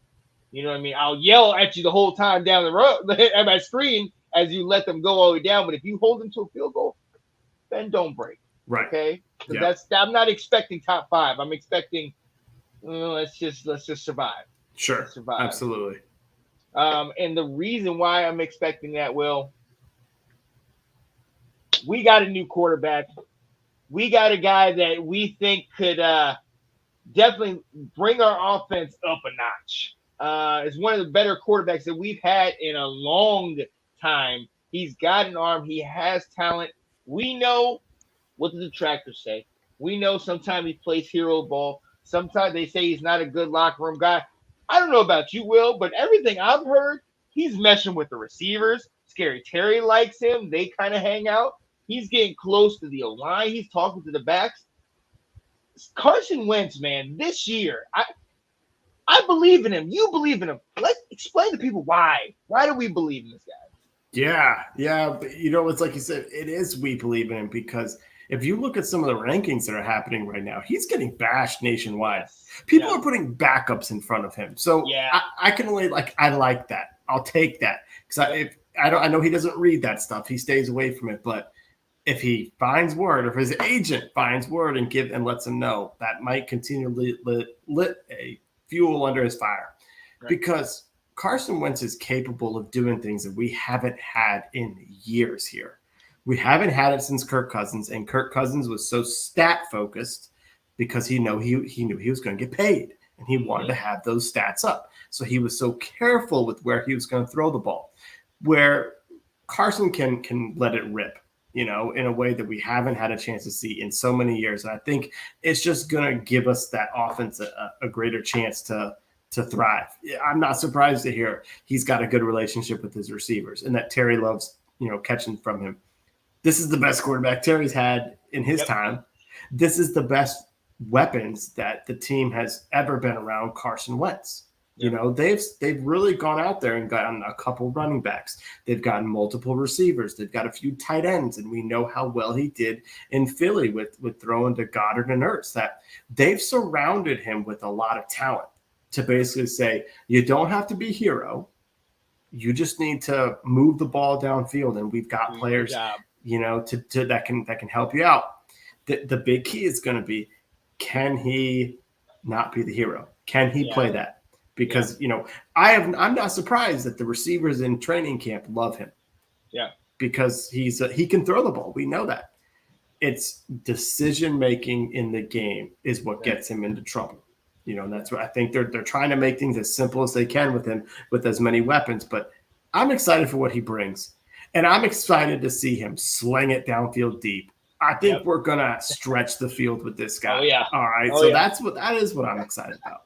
You know what I mean? I'll yell at you the whole time down the road at my screen as you let them go all the way down. But if you hold them to a field goal, bend, don't break. Right. Okay. I'm not expecting top 5. I'm expecting let's just survive. Sure. Let's survive. Absolutely. And the reason why I'm expecting that, we got a new quarterback. We got a guy that we think could definitely bring our offense up a notch. Is one of the better quarterbacks that we've had in a long time. He's got an arm. He has talent. We know what the detractors say. We know sometimes he plays hero ball. Sometimes they say he's not a good locker room guy. I don't know about you, Will, but everything I've heard, he's meshing with the receivers. Scary Terry likes him. They kind of hang out. He's getting close to the O-line. He's talking to the backs. Carson Wentz, man, this year, I believe in him. You believe in him. Let's explain to people why. Why do we believe in this guy? Yeah. But it's like you said, it is we believe in him because if you look at some of the rankings that are happening right now, he's getting bashed nationwide. People are putting backups in front of him. So I can only I like that. I'll take that because I know he doesn't read that stuff. He stays away from it. But if he finds word, or if his agent finds word and lets him know, that might continually lit a fuel under his fire, because Carson Wentz is capable of doing things that we haven't had in years here. We haven't had it since Kirk Cousins, and Kirk Cousins was so stat focused because he knew he was going to get paid. and he wanted to have those stats up. So he was so careful with where he was going to throw the ball, where Carson can let it rip, in a way that we haven't had a chance to see in so many years. And I think it's just going to give us that offense a greater chance to thrive. I'm not surprised to hear he's got a good relationship with his receivers and that Terry loves, catching from him. This is the best quarterback Terry's had in his time. This is the best weapons that the team has ever been around Carson Wentz. They've really gone out there and gotten a couple running backs. They've gotten multiple receivers. They've got a few tight ends, and we know how well he did in Philly with throwing to Goddard and Ertz. That they've surrounded him with a lot of talent to basically say, you don't have to be a hero. You just need to move the ball downfield, and we've got players, that can help you out. The big key is going to be, can he not be the hero? Can he play that? Because, I'm not surprised that the receivers in training camp love him. Yeah. Because he can throw the ball. We know that. It's decision-making in the game is what gets him into trouble. And that's what I think they're trying to make things as simple as they can with him with as many weapons. But I'm excited for what he brings. And I'm excited to see him sling it downfield deep. I think we're going to stretch the field with this guy. Oh, yeah. All right. That is what I'm excited about.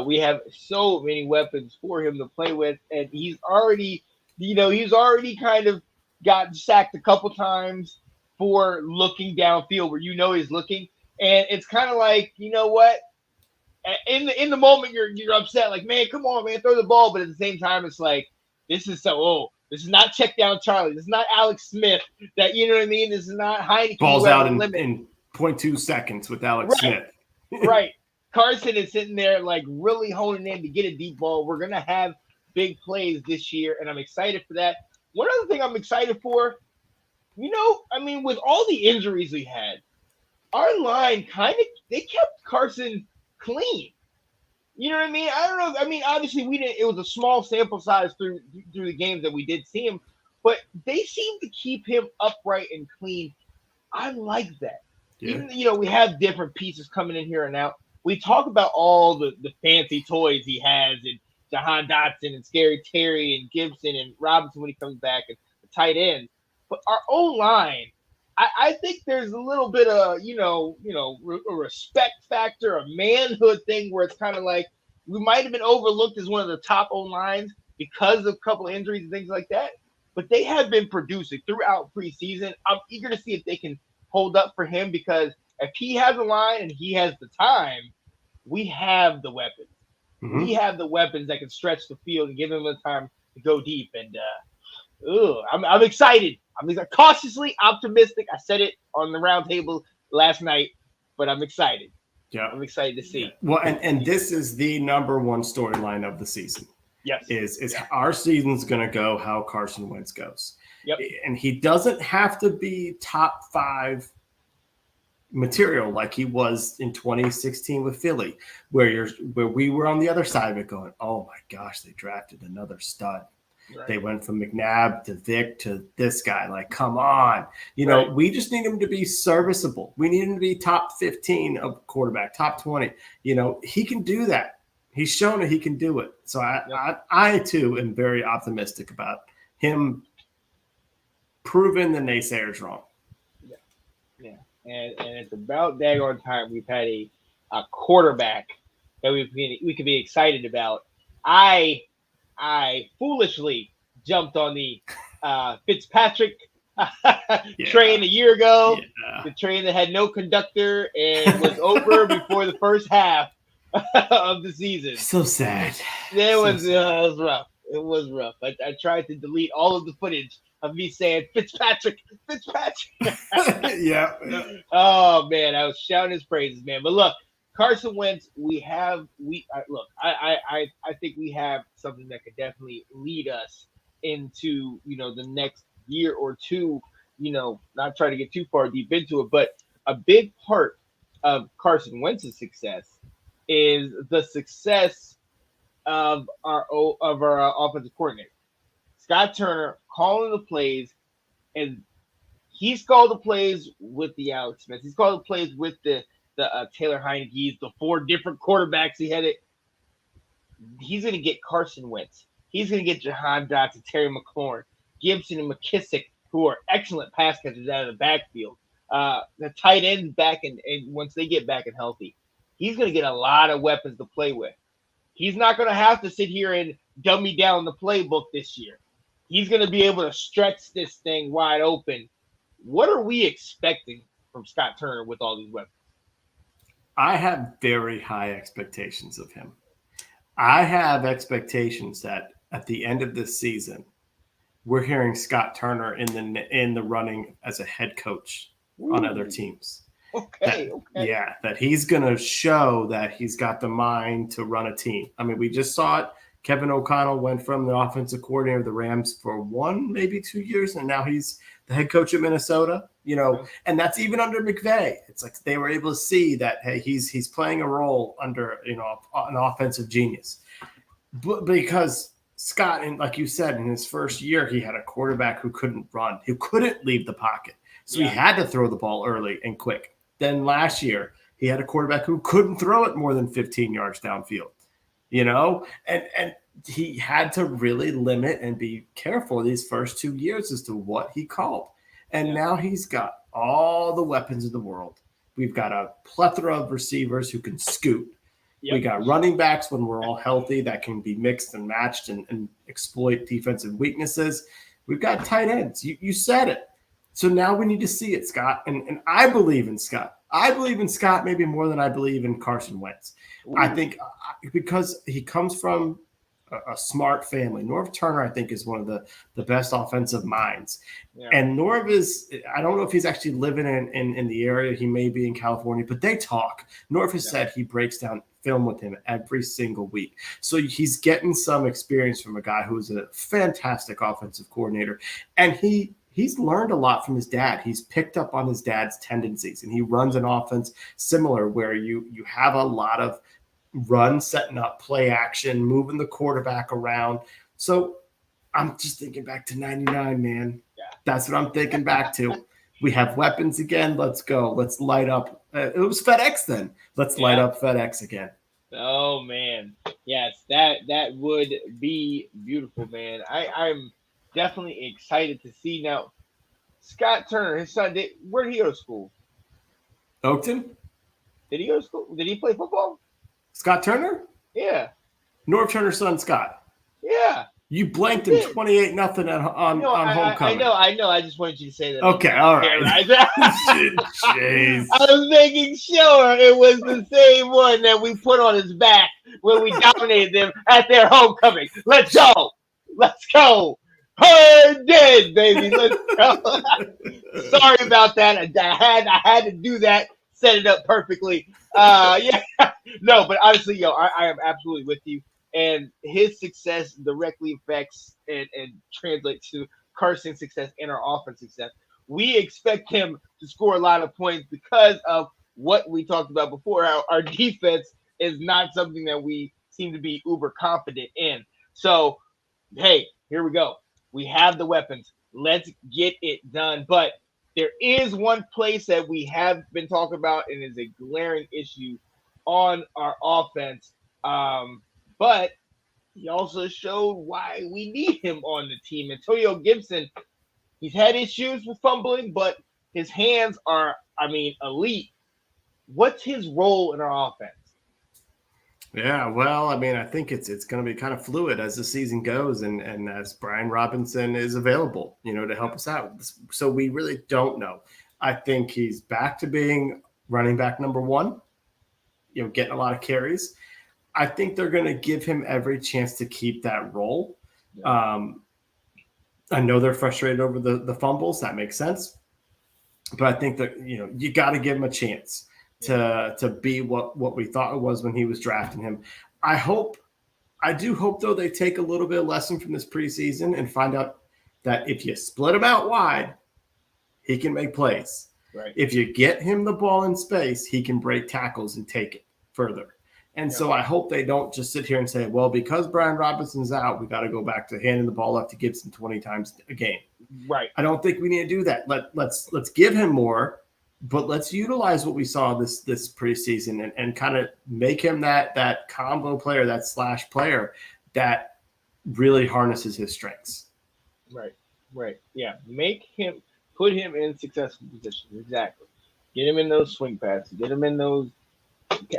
We have so many weapons for him to play with, and he's already kind of gotten sacked a couple times for looking downfield where he's looking, and it's kind of like, what? In the moment you're upset, like, man, come on, man, throw the ball, but at the same time it's like, this is this is not check down Charlie, this is not Alex Smith, that this is not Heineke. Balls out in 0.2 seconds with Alex Smith. Right. Carson is sitting there like really honing in to get a deep ball. We're going to have big plays this year, and I'm excited for that. One other thing I'm excited for, with all the injuries we had, our line they kept Carson clean. You know what I mean? I don't know. Obviously it was a small sample size through the games that we did see him, but they seem to keep him upright and clean. I like that. Yeah. Even, we have different pieces coming in here and out. We talk about all the fancy toys he has, and Jahan Dotson and Scary Terry and Gibson and Robinson when he comes back, and the tight end. But our O-line, I think there's a little bit of, a respect factor, a manhood thing where it's kind of like we might have been overlooked as one of the top O-lines because of a couple of injuries and things like that. But they have been producing throughout preseason. I'm eager to see if they can hold up for him, because if he has a line and he has the time, we have the weapons. Mm-hmm. We have the weapons that can stretch the field and give him the time to go deep. And I'm excited. I'm cautiously optimistic. I said it on the round table last night, but I'm excited. Yeah, I'm excited to see. Well, and this is the number one storyline of the season. Yes, is our season's going to go how Carson Wentz goes. Yep, and he doesn't have to be top 5 material like he was in 2016 with Philly, where we were on the other side of it going, oh my gosh, they drafted another stud. Right. They went from McNabb to Vic to this guy. Like, come on. We just need him to be serviceable. We need him to be top 15 of quarterback, top 20. He can do that. He's shown that he can do it. So I too am very optimistic about him proving the naysayers wrong. Yeah. And it's about daggone time we've had a quarterback that we can be excited about. I foolishly jumped on the Fitzpatrick train a year ago, the train that had no conductor and was over before the first half of the season. So sad. It was rough. It was rough. I tried to delete all of the footage of me saying Fitzpatrick. Yeah. Oh man, I was shouting his praises, man. But look, Carson Wentz, I think we have something that could definitely lead us into, the next year or two, not trying to get too far deep into it, but a big part of Carson Wentz's success is the success of our offensive coordinator, Scott Turner, calling the plays, and he's called the plays with the Alex Smith. He's called the plays with the the Taylor Heineke's, the 4 different quarterbacks he had it. He's going to get Carson Wentz. He's going to get Jahan Dotson, Terry McLaurin, Gibson, and McKissick, who are excellent pass catchers out of the backfield. The tight ends back, and once they get back and healthy, he's going to get a lot of weapons to play with. He's not going to have to sit here and dummy down the playbook this year. He's going to be able to stretch this thing wide open. What are we expecting from Scott Turner with all these weapons? I have very high expectations of him. I have expectations that at the end of this season, we're hearing Scott Turner in the running as a head coach on other teams. Okay. Yeah, that he's going to show that he's got the mind to run a team. I mean, we just saw it. Kevin O'Connell went from the offensive coordinator of the Rams for 1, maybe 2 years, and now he's the head coach of Minnesota. And that's even under McVay. It's like they were able to see that, hey, he's playing a role under an offensive genius. But because Scott, and like you said, in his first year, he had a quarterback who couldn't run, who couldn't leave the pocket. So he had to throw the ball early and quick. Then last year, he had a quarterback who couldn't throw it more than 15 yards downfield, and he had to really limit and be careful these first 2 years as to what he called. And now he's got all the weapons in the world. We've got a plethora of receivers who can scoot. Yep. We got running backs when we're all healthy that can be mixed and matched and exploit defensive weaknesses. We've got tight ends. You said it. So now we need to see it, Scott. And I believe in Scott. I believe in Scott maybe more than I believe in Carson Wentz. Ooh. I think because he comes from a smart family. Norv Turner, I think, is one of the best offensive minds. Yeah. And Norv is – I don't know if he's actually living in the area. He may be in California, but they talk. Norv has said he breaks down film with him every single week. So he's getting some experience from a guy who's a fantastic offensive coordinator. And he's learned a lot from his dad. He's picked up on his dad's tendencies, and he runs an offense similar where you have a lot of run, setting up, play action, moving the quarterback around. So I'm just thinking back to 99, man. Yeah. That's what I'm thinking back to. We have weapons again. Let's go. Let's light up. It was FedEx then. Let's light up FedEx again. Oh, man. Yes, that would be beautiful, man. I'm definitely excited to see. Now, Scott Turner, his son, where did he go to school? Oakton. Did he go to school? Did he play football? Scott Turner? Yeah. Norv Turner's son, Scott. Yeah. You blanked him 28-0 on homecoming. I know. I just wanted you to say that. Okay, all right. Jeez. I was making sure it was the same one that we put on his back when we dominated them at their homecoming. Let's go. Her dead, baby. Let's go. Sorry about that. I had to do that. Set it up perfectly. Yeah. No, but honestly, I am absolutely with you. And his success directly affects and translates to Carson's success and our offense success. We expect him to score a lot of points because of what we talked about before. Our defense is not something that we seem to be uber confident in. So, hey, here we go. We have the weapons. Let's get it done. But there is one place that we have been talking about and is a glaring issue on our offense. But he also showed why we need him on the team. Antonio Gibson, he's had issues with fumbling, but his hands are, elite. What's his role in our offense? Yeah, well, I think it's going to be kind of fluid as the season goes and as Brian Robinson is available, to help us out. So we really don't know. I think he's back to being running back number one, getting a lot of carries. I think they're going to give him every chance to keep that role. Yeah. I know they're frustrated over the fumbles. That makes sense. But I think that, you got to give him a chance to be what we thought it was when he was drafting him. I do hope, though, they take a little bit of lesson from this preseason and find out that if you split him out wide, he can make plays. Right. If you get him the ball in space, he can break tackles and take it further. And so I hope they don't just sit here and say, well, because Brian Robinson's out, we got to go back to handing the ball up to Gibson 20 times a game. Right. I don't think we need to do that. Let's give him more but let's utilize what we saw this preseason and kind of make him that combo player, that slash player that really harnesses his strengths. Right. Yeah. Put him in successful positions. Exactly. Get him in those swing passes. Get him in those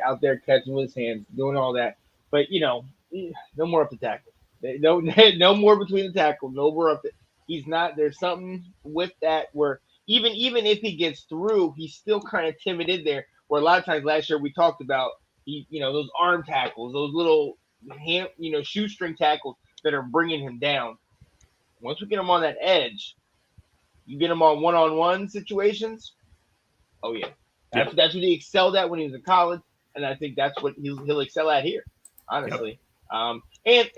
out there catching with his hands, doing all that. But no more up the tackle. No more between the tackle. No more up the. He's not. There's something with that where even if he gets through, he's still kind of timid in there. Where a lot of times last year we talked about those arm tackles, those little hand, shoestring tackles that are bringing him down. Once we get him on that edge, you get him on one-on-one situations. Oh yeah, that's what he excelled at when he was in college, and I think that's what he'll excel at here, honestly. Yep. And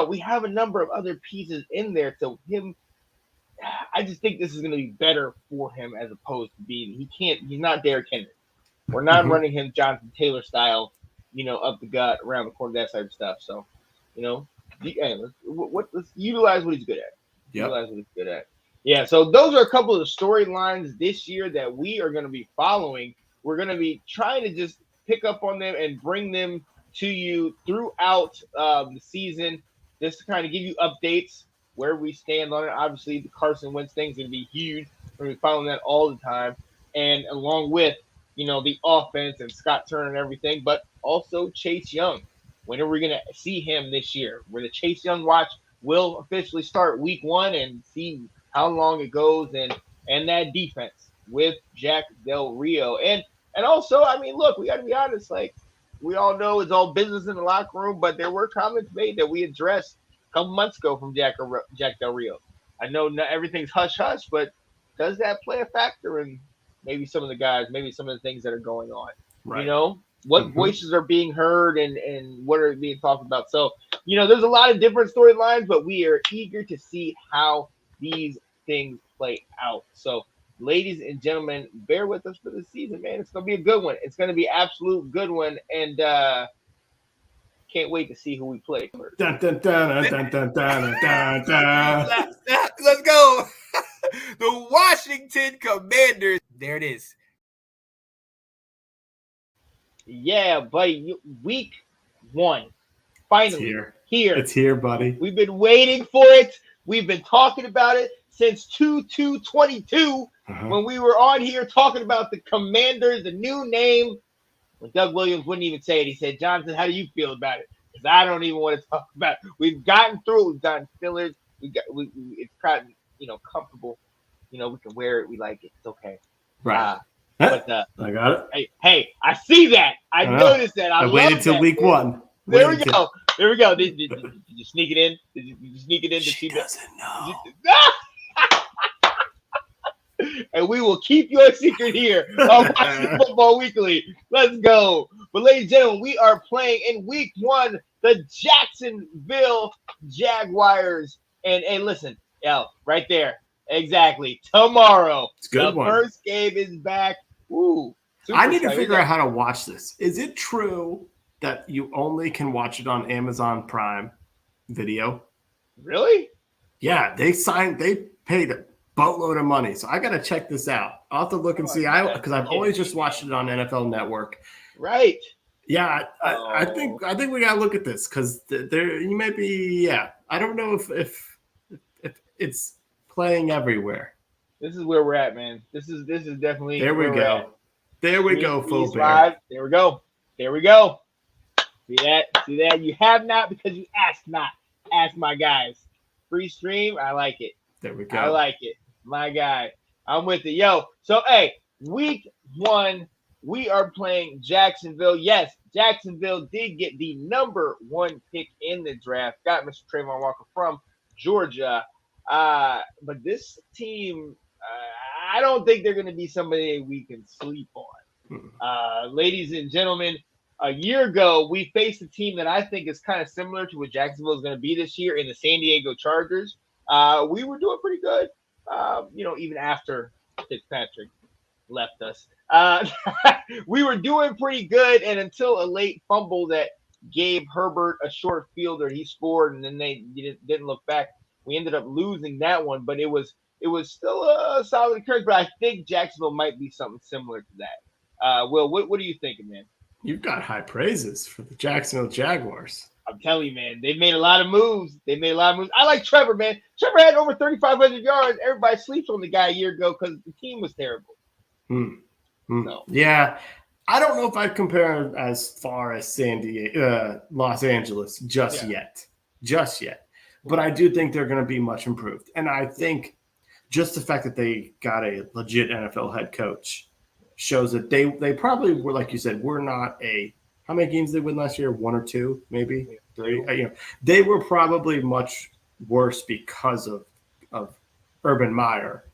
we have a number of other pieces in there, so him. I just think this is going to be better for him as opposed to being he's not Derrick Henry. We're not running him Jonathan Taylor style, up the gut, around the corner, that type of stuff. So, let's utilize what he's good at. Yep. Utilize what he's good at. Yeah, so those are a couple of the storylines this year that we are going to be following. We're going to be trying to just pick up on them and bring them to you throughout the season, just to kind of give you updates where we stand on it. Obviously, the Carson Wentz thing is going to be huge. We're going to be following that all the time. And along with, the offense and Scott Turner and everything, but also Chase Young. When are we going to see him this year? Where the Chase Young watch will officially start week 1 and see how long it goes and that defense with Jack Del Rio. And also, look, we got to be honest, like we all know it's all business in the locker room, but there were comments made that we addressed a couple months ago from Jack Del Rio. I know not everything's hush-hush, but does that play a factor in maybe some of the guys, maybe some of the things that are going on? Right. What voices are being heard and what are being talked about? So, there's a lot of different storylines, but we are eager to see how these things play out. So, ladies and gentlemen, bear with us for the season, man. It's going to be a good one. It's going to be an absolute good one. And can't wait to see who we play first. Dun, dun, dun, dun, dun, dun, dun, dun. Let's go. The Washington Commanders. There it is. Yeah, buddy. Week 1. Finally. Here. It's here, buddy. We've been waiting for it. We've been talking about it since 2/2/22 when we were on here talking about the Commanders, the new name. When Doug Williams wouldn't even say it, he said, "Jonathan, how do you feel about it?" Because I don't even want to talk about it. We've gotten through it. We've gotten fillers. It's gotten comfortable. We can wear it. We like it. It's okay. Right. But I got it. Hey, I see that. I noticed that. I waited till week 1. There we go. Did you sneak it in? Did you sneak it in? She doesn't know. And we will keep your secret here on Washington Football Weekly. Let's go. But ladies and gentlemen, we are playing in week 1 the Jacksonville Jaguars. And listen, right there. Exactly. Tomorrow. It's a good the one. First game is back. Ooh. I need to figure out how to watch this. Is it true that you only can watch it on Amazon Prime Video? Really? Yeah, they paid a boatload of money. So I got to check this out. I'll have to look and see. Because I've always just watched it on NFL Network. Right. Yeah, I think we got to look at this because you may be. Yeah, I don't know if it's playing everywhere. This is where we're at, man. This is definitely. There we go. There we go, full bear. There we go. See that? You have not because you asked not. Ask my guys. Free stream. I like it. There we go. I like it. My guy. I'm with it. Yo. So, hey, week 1, we are playing Jacksonville. Yes, Jacksonville did get the number 1 pick in the draft. Got Mr. Trayvon Walker from Georgia. But this team, I don't think they're going to be somebody we can sleep on. Ladies and gentlemen, a year ago, we faced a team that I think is kind of similar to what Jacksonville is going to be this year in the San Diego Chargers. We were doing pretty good, even after Fitzpatrick left us. We were doing pretty good, and until a late fumble that gave Herbert a short fielder, he scored, and then they didn't look back. We ended up losing that one, but it was it was still a solid occurrence. But I think Jacksonville might be something similar to that. Will, what are you thinking, man? You've got high praises for the Jacksonville Jaguars. I'm telling you, man, they made a lot of moves. I like Trevor, man. Trevor had over 3,500 yards. Everybody sleeps on the guy a year ago because the team was terrible. So. Yeah. I don't know if I'd compare him as far as Los Angeles just yet. But I do think they're going to be much improved. And I think just the fact that they got a legit NFL head coach shows that they probably were, like you said, we're not how many games did they win last year? 1 or 2, maybe 3. They were probably much worse because of Urban Meyer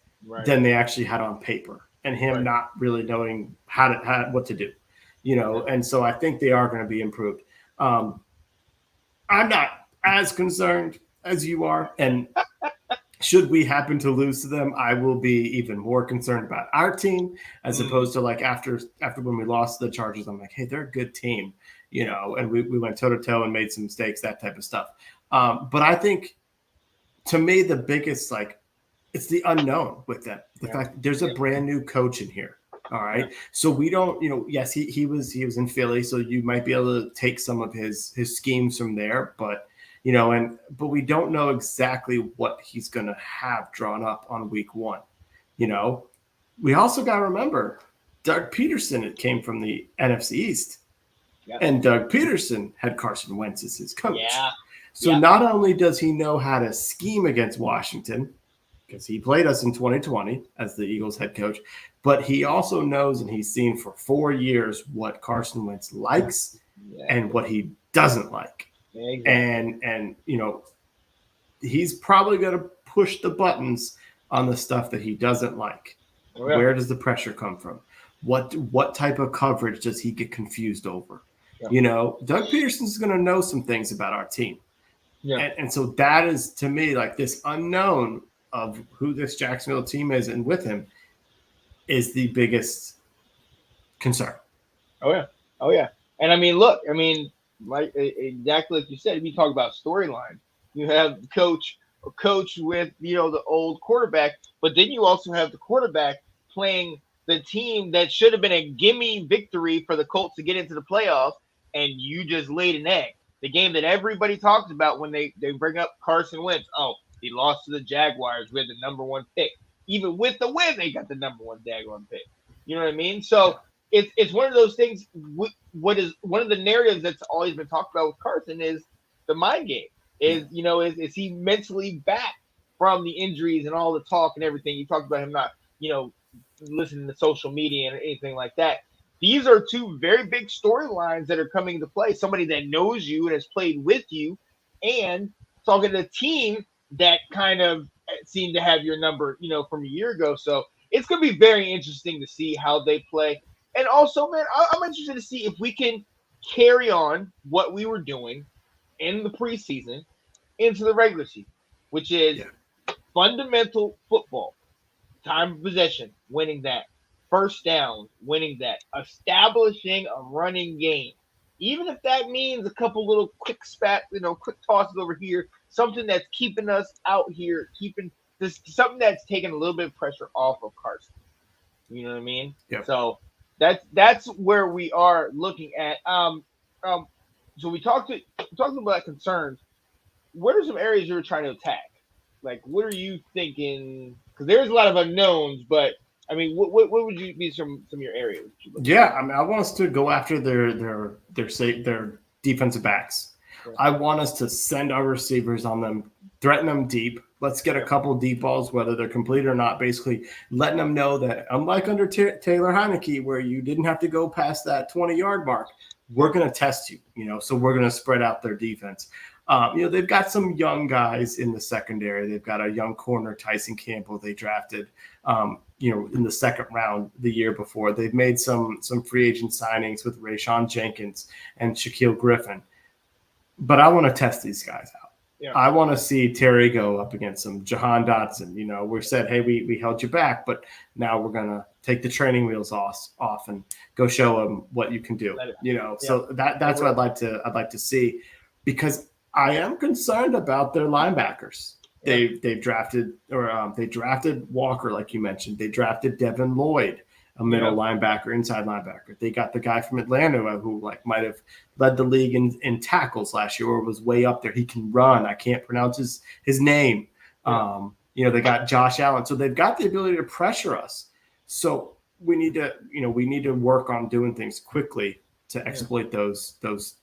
than they actually had on paper, and him not really knowing what to do, And so I think they are going to be improved. I'm not as concerned as you are, and should we happen to lose to them, I will be even more concerned about our team as opposed to like after when we lost to the Chargers. I'm like, hey, they're a good team, and we went toe to toe and made some mistakes, that type of stuff. But I think, to me, the biggest it's the unknown with them. The fact there's a brand new coach in here. All right, so we don't, yes, he was in Philly, so you might be able to take some of his schemes from there, but. But we don't know exactly what he's going to have drawn up on week 1. We also got to remember Doug Peterson came from the NFC East, and Doug Peterson had Carson Wentz as his coach. Yeah. So not only does he know how to scheme against Washington, because he played us in 2020 as the Eagles head coach, but he also knows, and he's seen for 4 years, what Carson Wentz likes and what he doesn't like. Exactly. And he's probably going to push the buttons on the stuff that he doesn't like. Where does the pressure come from? What type of coverage does he get confused over? Doug Peterson's going to know some things about our team. And so that is, to me, like this unknown of who this Jacksonville team is, and with him is the biggest concern. Oh yeah. And exactly like you said, if you talk about storyline, you have a coach with the old quarterback, but then you also have the quarterback playing the team that should have been a gimme victory for the Colts to get into the playoffs, and you just laid an egg. The game that everybody talks about when they bring up Carson Wentz. Oh, he lost to the Jaguars with the number 1 pick. Even with the win, they got the number 1 daggone pick. You know what I mean? So it's one of those things. What is one of the narratives that's always been talked about with Carson is the mind game. Is he mentally back from the injuries and all the talk and everything? You talked about him not, listening to social media and anything like that. These are 2 very big storylines that are coming into play. Somebody that knows you and has played with you, and talking to a team that kind of seemed to have your number, from a year ago. So it's going to be very interesting to see how they play. And also, man, I'm interested to see if we can carry on what we were doing in the preseason into the regular season, which is fundamental football, time of possession, winning that, first down, winning that, establishing a running game. Even if that means a couple little quick tosses over here, something that's keeping us out here, something that's taking a little bit of pressure off of Carson. You know what I mean? Yeah. So that's where we are looking at. So we talked about concerns. What are some areas you're trying to attack? Like, what are you thinking? Because there's a lot of unknowns, but what would you be some of your areas? I want us to go after their defensive backs. Sure. I want us to send our receivers on them, threaten them deep. Let's get a couple of deep balls, whether they're complete or not, basically letting them know that, unlike under Taylor Heineke, where you didn't have to go past that 20-yard mark, we're going to test you, so we're going to spread out their defense. They've got some young guys in the secondary. They've got a young corner, Tyson Campbell, they drafted, in the second round the year before. They've made some free agent signings with Rayshon Jenkins and Shaquille Griffin. But I want to test these guys out. Yeah. I want to see Terry go up against some Jahan Dotson. We said, hey, we held you back, but now we're going to take the training wheels off and go show them what you can do. So that's what I'd like to see, because I am concerned about their linebackers. They've drafted Walker, like you mentioned. They drafted Devin Lloyd, a middle linebacker, inside linebacker. They got the guy from Atlanta who might have led the league in tackles last year or was way up there. He can run. I can't pronounce his name. Yeah. They got Josh Allen. So they've got the ability to pressure us. So we need to work on doing things quickly to exploit those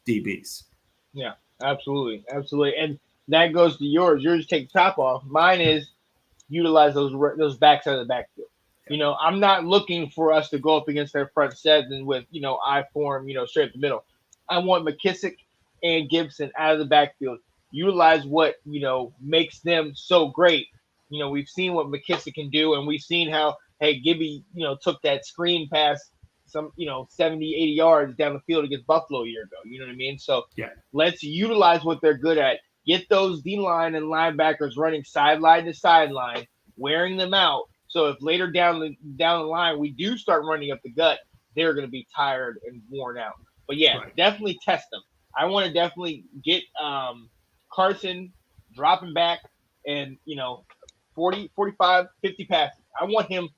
DBs. Yeah, absolutely. Absolutely. And that goes to yours. Yours take the top off. Mine is utilize those backs out of the backfield. I'm not looking for us to go up against their front seven with, I form, straight up the middle. I want McKissick and Gibson out of the backfield. Utilize what, makes them so great. We've seen what McKissick can do, and we've seen how, hey, Gibby, took that screen pass some, 70, 80 yards down the field against Buffalo a year ago. You know what I mean? So let's utilize what they're good at. Get those D-line and linebackers running sideline to sideline, wearing them out. So if later down the line we do start running up the gut, they're going to be tired and worn out. But definitely test them. I want to definitely get Carson dropping back and 40, 45, 50 passes. I want him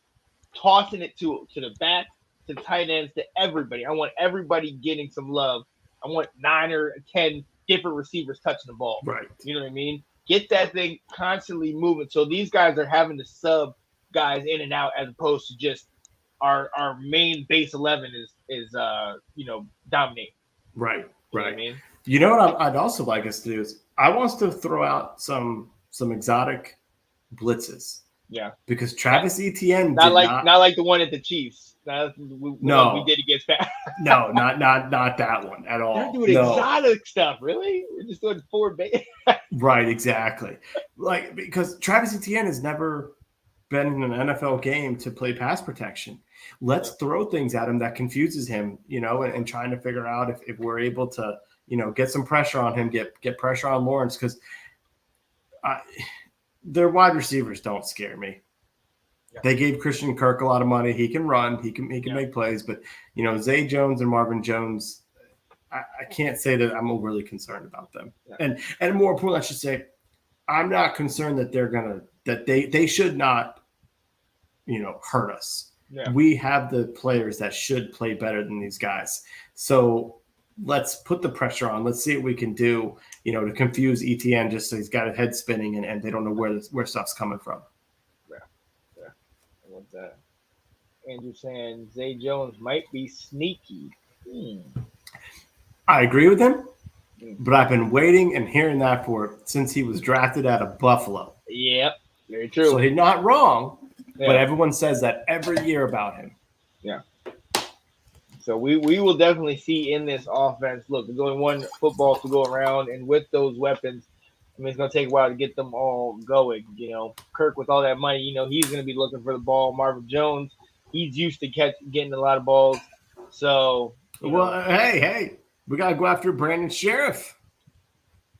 tossing it to the back, to the tight ends, to everybody. I want everybody getting some love. I want 9 or 10 different receivers touching the ball. Right. You know what I mean? Get that thing constantly moving. So these guys are having to sub guys in and out as opposed to just our main base 11 is dominate. Right. You know what I mean? You know what I'd also like us to do is I want us to throw out some exotic blitzes. Yeah. Because Travis Etienne not like the one at the Chiefs. We did against Pat. No, not that one at all. They're doing exotic stuff, really? We're just doing 4 base. Right, exactly. Because Travis Etienne has never been in an NFL game to play pass protection. Let's throw things at him that confuses him, and trying to figure out if we're able to, get some pressure on him, get pressure on Lawrence, because their wide receivers don't scare me. Yeah. They gave Christian Kirk a lot of money. He can run. He can make plays. But, Zay Jones and Marvin Jones, I can't say that I'm overly concerned about them. Yeah. And more importantly, I should say, I'm not concerned that they should not, hurt us. Yeah. We have the players that should play better than these guys. So let's put the pressure on. Let's see what we can do, to confuse ETN just so he's got his head spinning and they don't know where stuff's coming from. Yeah. I want that. Andrew saying Zay Jones might be sneaky. I agree with him, but I've been waiting and hearing that since he was drafted out of Buffalo. Yep, very true. So he's not wrong, but everyone says that every year about him. Yeah. So we will definitely see in this offense. Look, there's only one football to go around, and with those weapons, it's going to take a while to get them all going. Kirk with all that money, he's going to be looking for the ball. Marvin Jones, he's used to getting a lot of balls. So, hey, we got to go after Brandon Sheriff.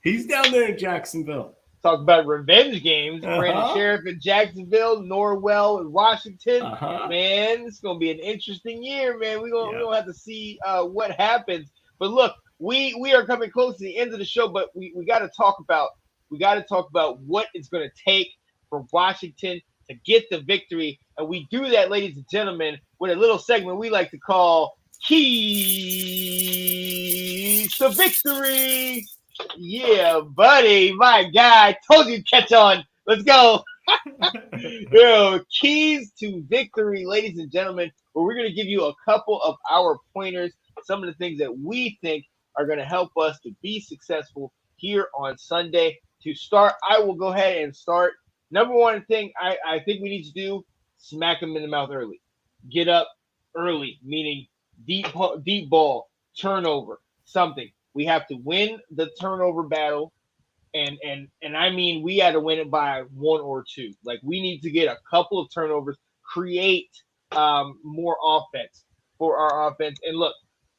He's down there in Jacksonville. Talk about revenge games. Brandon Sheriff in Jacksonville, Norwell in Washington. Man, it's going to be an interesting year, man. We're going to have to see what happens. But look, we are coming close to the end of the show, but we got to talk about what it's going to take for Washington to get the victory. And we do that, ladies and gentlemen, with a little segment we like to call Keys to Victory. Yeah, buddy, my guy. Told you to catch on. Let's go. Keys to victory, ladies and gentlemen, where we're going to give you a couple of our pointers, some of the things that we think are going to help us to be successful here on Sunday. To start, I will go ahead and start. Number one thing I think we need to do, smack them in the mouth early. Get up early, meaning deep ball, turnover, something. We have to win the turnover battle, and I mean we had to win it by 1 or 2. Like we need to get a couple of turnovers, create more offense for our offense. And look,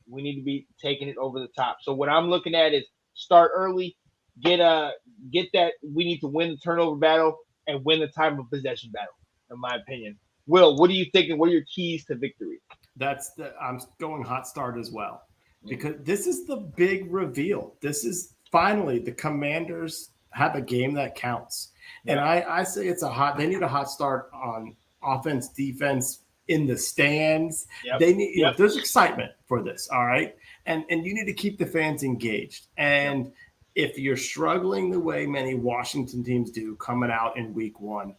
we need to be taking it over the top. So what I'm looking at is start early, get that. We need to win the turnover battle and win the time of possession battle, in my opinion. Will, what are you thinking? What are your keys to victory? I'm going hot start as well. Because this is the big reveal. This is finally the Commanders have a game that counts. And I say they need a hot start on offense, defense, in the stands. Yep. They need, there's excitement for this. All right. And you need to keep the fans engaged. And if you're struggling the way many Washington teams do coming out in week 1,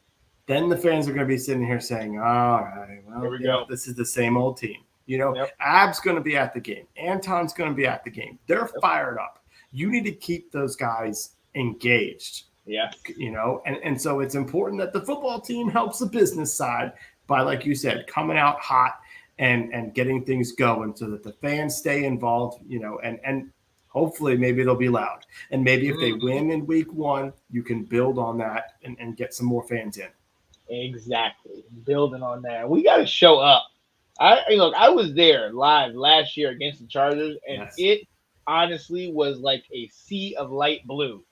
then the fans are going to be sitting here saying, all right, well, here we go. This is the same old team. Ab's going to be at the game. Anton's going to be at the game. They're fired up. You need to keep those guys engaged. Yeah. And so it's important that the football team helps the business side by, like you said, coming out hot and getting things going so that the fans stay involved, and hopefully maybe it'll be loud. And maybe if they win in week 1, you can build on that and get some more fans in. Exactly. Building on that. We got to show up. I was there live last year against the Chargers, and it honestly was like a sea of light blue.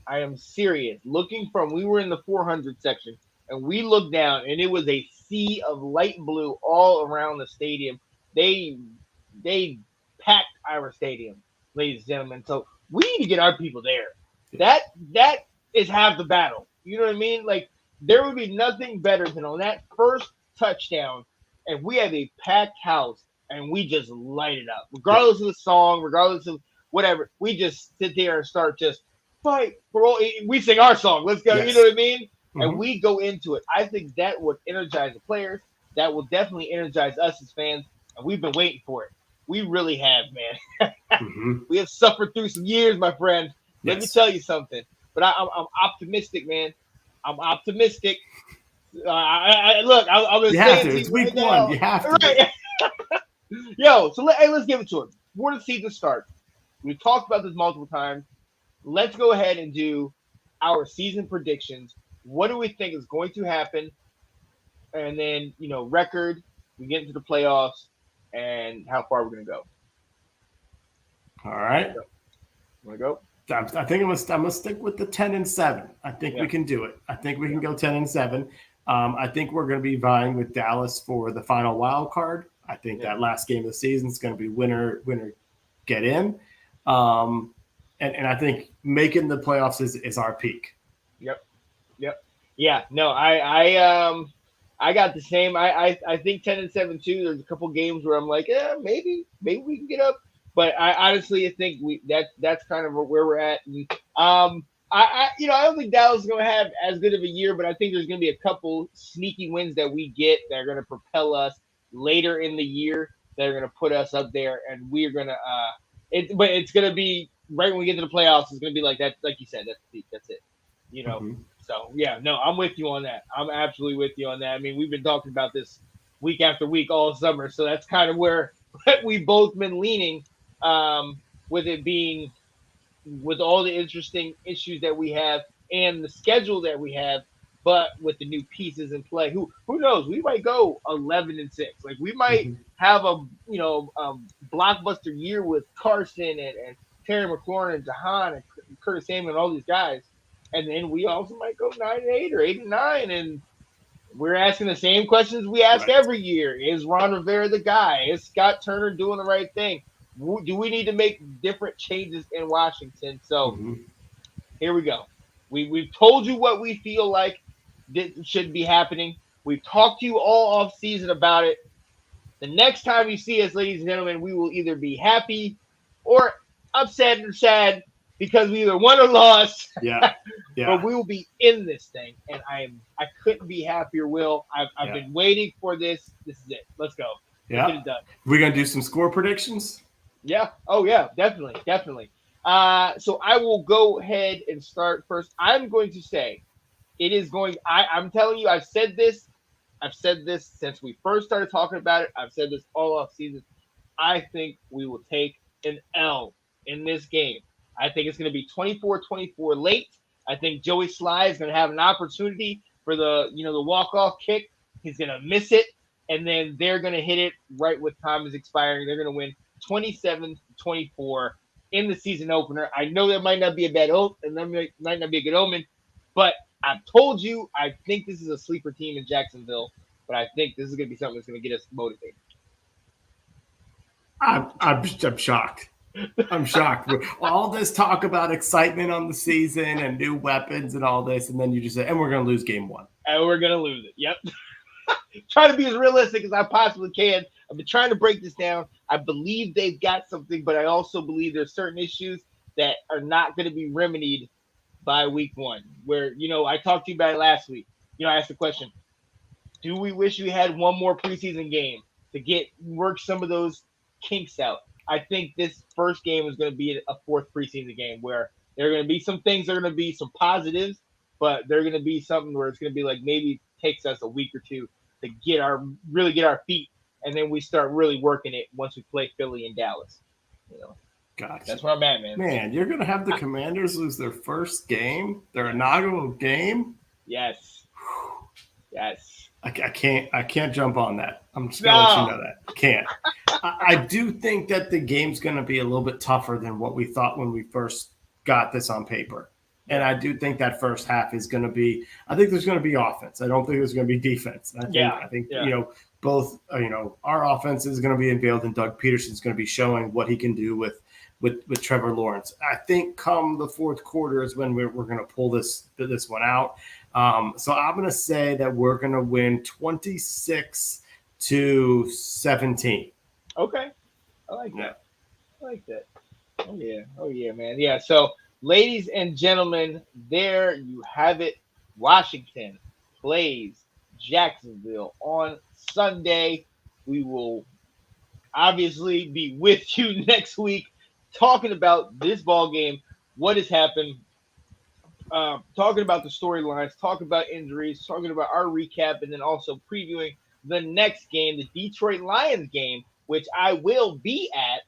I am serious. We were in the 400 section, and we looked down, and it was a sea of light blue all around the stadium. They packed our stadium, ladies and gentlemen. So we need to get our people there. That is half the battle. You know what I mean? Like, there would be nothing better than on that first touchdown, and we have a packed house, and we just light it up. Regardless of the song, regardless of whatever, we just sit there and start just fight for all. We sing our song. Let's go. You know what I mean? Mm-hmm. And we go into it. I think that would energize the players. That will definitely energize us as fans, and we've been waiting for it. We really have, man. We have suffered through some years, my friend. Let me tell you something. But I'm optimistic, man. I'm optimistic. Look, I'm going to say it to you. It's week 1. You have to. Right. Yo, so let's give it to it. Before the season starts, we've talked about this multiple times. Let's go ahead and do our season predictions. What do we think is going to happen? And then, record, we get into the playoffs, and how far we're going to go. All right. Want to go? I think I'm gonna stick with the 10-7. I think we can do it. I think we can go 10-7. I think we're going to be vying with Dallas for the final wild card. I think that last game of the season is going to be winner get in. And I think making the playoffs is our peak. Yep. Yeah. No, I got the same. I think 10-7 too. There's a couple games where I'm like, maybe we can get up. But I honestly think that's kind of where we're at. And, I don't think Dallas is going to have as good of a year, but I think there's going to be a couple sneaky wins that we get that are going to propel us later in the year, that are going to put us up there, and we're going to but it's going to be right when we get to the playoffs. It's going to be like that, like you said. That's it. So I'm with you on that. I'm absolutely with you on that. I mean, we've been talking about this week after week all summer, so that's kind of where we've both been leaning. With it being, with all the interesting issues that we have and the schedule that we have, but with the new pieces in play, who knows? We might go 11-6. Like, we might have a blockbuster year with Carson and Terry McLaurin and Jahan and Curtis Samuel and all these guys, and then we also might go 9-8 or 8-9, and we're asking the same questions we ask every year. Is Ron Rivera the guy? Is Scott Turner doing the right thing? Do we need to make different changes in Washington? So here we go. We've told you what we feel like should be happening. We've talked to you all off season about it. The next time you see us, ladies and gentlemen, we will either be happy or upset or sad because we either won or lost. But we will be in this thing, and I couldn't be happier, Will. I've been waiting for this. This is it. Let's go. Let's get it done. We're gonna do some score predictions. Yeah. Oh, yeah. Definitely. So I will go ahead and start first. I'm going to say it is going. I'm telling you, I've said this since we first started talking about it. I've said this all off season. I think we will take an L in this game. I think it's going to be 24-24 late. I think Joey Sly is going to have an opportunity for the walk-off kick. He's going to miss it, and then they're going to hit it right when time is expiring. They're going to win 27-24 in the season opener. I know that might not be a bad omen, and that might not be a good omen, but I've told you I think this is a sleeper team in Jacksonville, but I think this is going to be something that's going to get us motivated. I'm shocked. I'm shocked. All this talk about excitement on the season and new weapons and all this, and then you just say, and we're going to lose game 1. And we're going to lose it. Yep. Trying to be as realistic as I possibly can. I've been trying to break this down. I believe they've got something, but I also believe there's certain issues that are not going to be remedied by week 1. Where, I talked to you about it last week. I asked the question, do we wish we had one more preseason game to work some of those kinks out? I think this first game is going to be a 4th preseason game where there are going to be some things, there are going to be some positives, but they're going to be something where it's going to be like maybe it takes us a week or two to really get our feet, and then we start really working it once we play Philly and Dallas. Gotcha. That's where I'm at, man. Man, you're going to have the Commanders lose their first game, their inaugural game? Yes. I can't jump on that. I'm just going to let you know that. I can't. I do think that the game's going to be a little bit tougher than what we thought when we first got this on paper. And I do think that first half is going to be – I think there's going to be offense. I don't think there's going to be defense. I think both our offense is going to be unveiled, and Doug Peterson's going to be showing what he can do with Trevor Lawrence. I think come the fourth quarter is when we're going to pull this one out. So I'm going to say that we're going to win 26-17. Okay. I like that. Oh, yeah, man. Yeah, so – ladies and gentlemen, there you have it. Washington plays Jacksonville on Sunday. We will obviously be with you next week talking about this ball game, what has happened, talking about the storylines, talking about injuries, talking about our recap, and then also previewing the next game, the Detroit Lions game, which I will be at.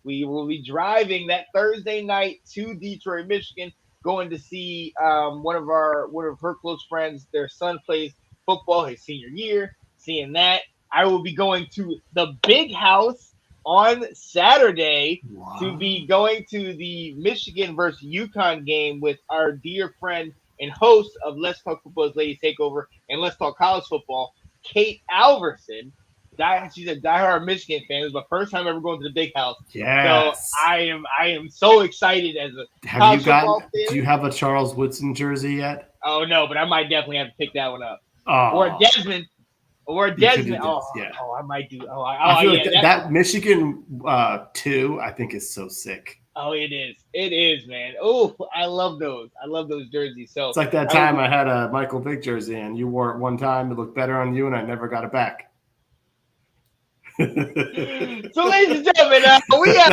We will be driving that Thursday night to Detroit, Michigan, going to see one of her close friends. Their son plays football his senior year. Seeing that, I will be going to the Big House on Saturday to be going to the Michigan versus UConn game with our dear friend and host of Let's Talk Football's Ladies Takeover and Let's Talk College Football, Kate Alverson. She's a diehard Michigan fan. It was my first time ever going to the Big House. Yes. So I am so excited as a college football fan. Do you have a Charles Woodson jersey yet? Oh no, but I might definitely have to pick that one up. Oh. Or Desmond. Oh, I might do. I feel like that Michigan 2, I think, is so sick. Oh, it is. It is, man. Oh, I love those. I love those jerseys. So it's like that time I had a Michael Vick jersey and you wore it one time. It looked better on you, and I never got it back. So, ladies and gentlemen, we got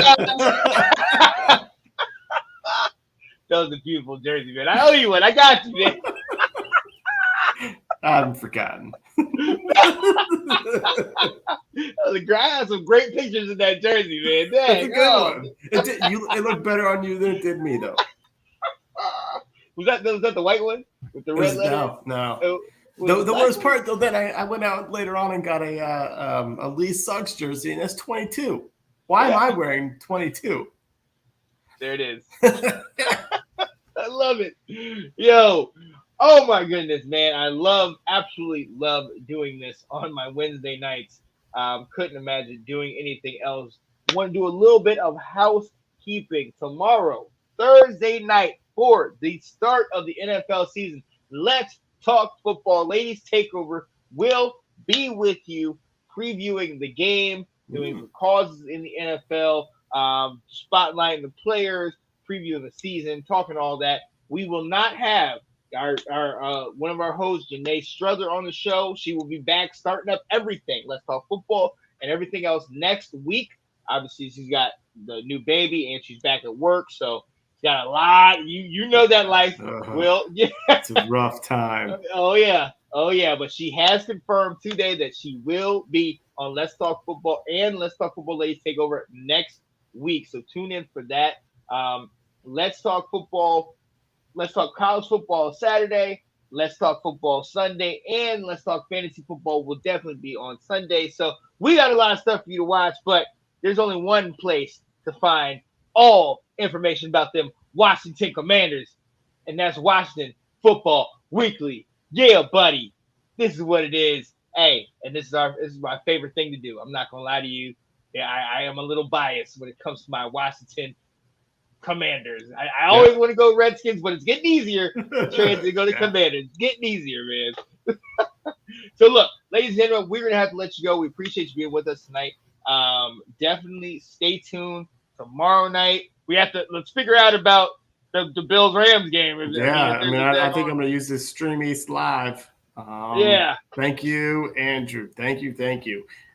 that was a beautiful jersey, man. I owe you one. I got you, man. I haven't forgotten. I had some great pictures of that jersey, man. Dang, it's a good one. It looked better on you than it did me, though. Was that the white one with the red letter? No. The worst part, though, that I went out later on and got a Lee Suggs jersey, and that's 22. Why am I wearing 22? There it is. I love it. Yo, oh my goodness, man. I absolutely love doing this on my Wednesday nights. Couldn't imagine doing anything else. Want to do a little bit of housekeeping tomorrow, Thursday night, for the start of the NFL season. Let's Talk Football Ladies Takeover will be with you, previewing the game, doing the causes in the NFL, spotlighting the players, previewing the season, talking all that. We will not have our one of our hosts, Janae Struther, on the show. She will be back starting up everything. Let's Talk Football and everything else next week. Obviously, she's got the new baby and she's back at work, so got a lot. You know that life, Will. Yeah. It's a rough time. Oh yeah. But she has confirmed today that she will be on Let's Talk Football and Let's Talk Football Ladies Takeover next week. So tune in for that. Let's Talk Football. Let's Talk College Football Saturday. Let's Talk Football Sunday, and Let's Talk Fantasy Football will definitely be on Sunday. So we got a lot of stuff for you to watch, but there's only one place to find all information about them Washington Commanders, and that's Washington Football Weekly. Yeah, buddy, this is what it is. Hey, and this is my favorite thing to do. I'm not gonna lie to you. Yeah, I am a little biased when it comes to my Washington Commanders. I always want to go Redskins, but it's getting easier to go to Commanders. It's getting easier, man. So look, ladies and gentlemen, we're gonna have to let you go. We appreciate you being with us tonight. Definitely stay tuned tomorrow night. Let's figure out about the Bills Rams game. I think I'm gonna use this Stream East Live. Thank you, Andrew. Thank you.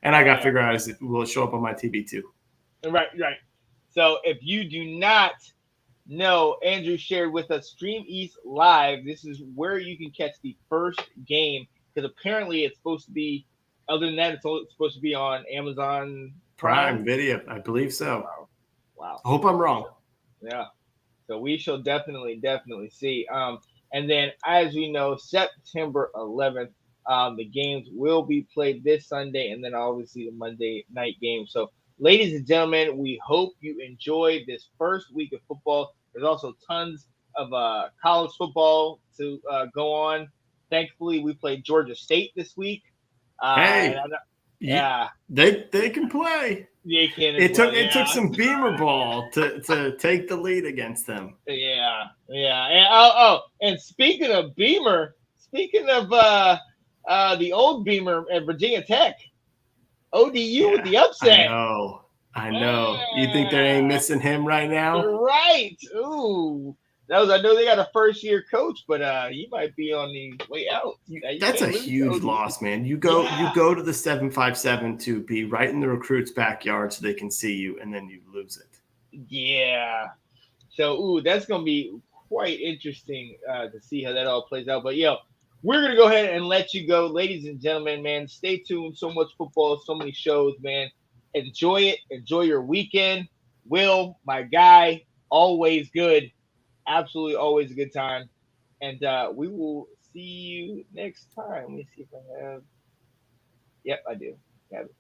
And I got to figure out will it show up on my TV too. Right. So if you do not know, Andrew shared with us Stream East Live. This is where you can catch the first game, because apparently it's supposed to be, other than that, it's supposed to be on Amazon Prime Video. I believe so. Wow. I hope I'm wrong. Yeah. So we shall definitely see. And then, as we know, September 11th, the games will be played this Sunday, and then obviously the Monday night game. So, ladies and gentlemen, we hope you enjoyed this first week of football. There's also tons of college football to go on. Thankfully, we played Georgia State this week. They can play. They can. It took some Beamer ball to take the lead against them. Yeah. And speaking of Beamer, the old Beamer at Virginia Tech, ODU with the upset. I know. You think they ain't missing him right now? Right. Ooh. I know they got a first-year coach, but he might be on the way out. That's a huge loss, man. You go to the 757 to be right in the recruit's backyard so they can see you, and then you lose it. Yeah. So, that's going to be quite interesting to see how that all plays out. But, we're going to go ahead and let you go. Ladies and gentlemen, man, stay tuned. So much football, so many shows, man. Enjoy it. Enjoy your weekend. Will, my guy, always good. Absolutely always a good time. And we will see you next time. Let me see if I have. Yep, I do. Have it.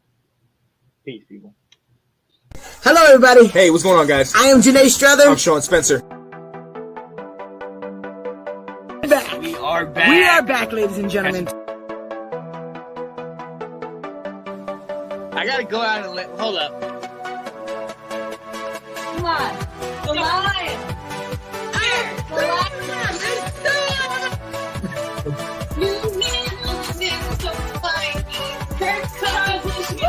Peace, people. Hello, everybody. Hey, what's going on, guys? I am Janae Strother. I'm Sean Spencer. We are back. We are back, ladies and gentlemen. I gotta go out and hold up. Come on. The line. The line. New man losing so fine. Kirk Cousins. All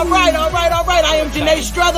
right. I am Janae Strother.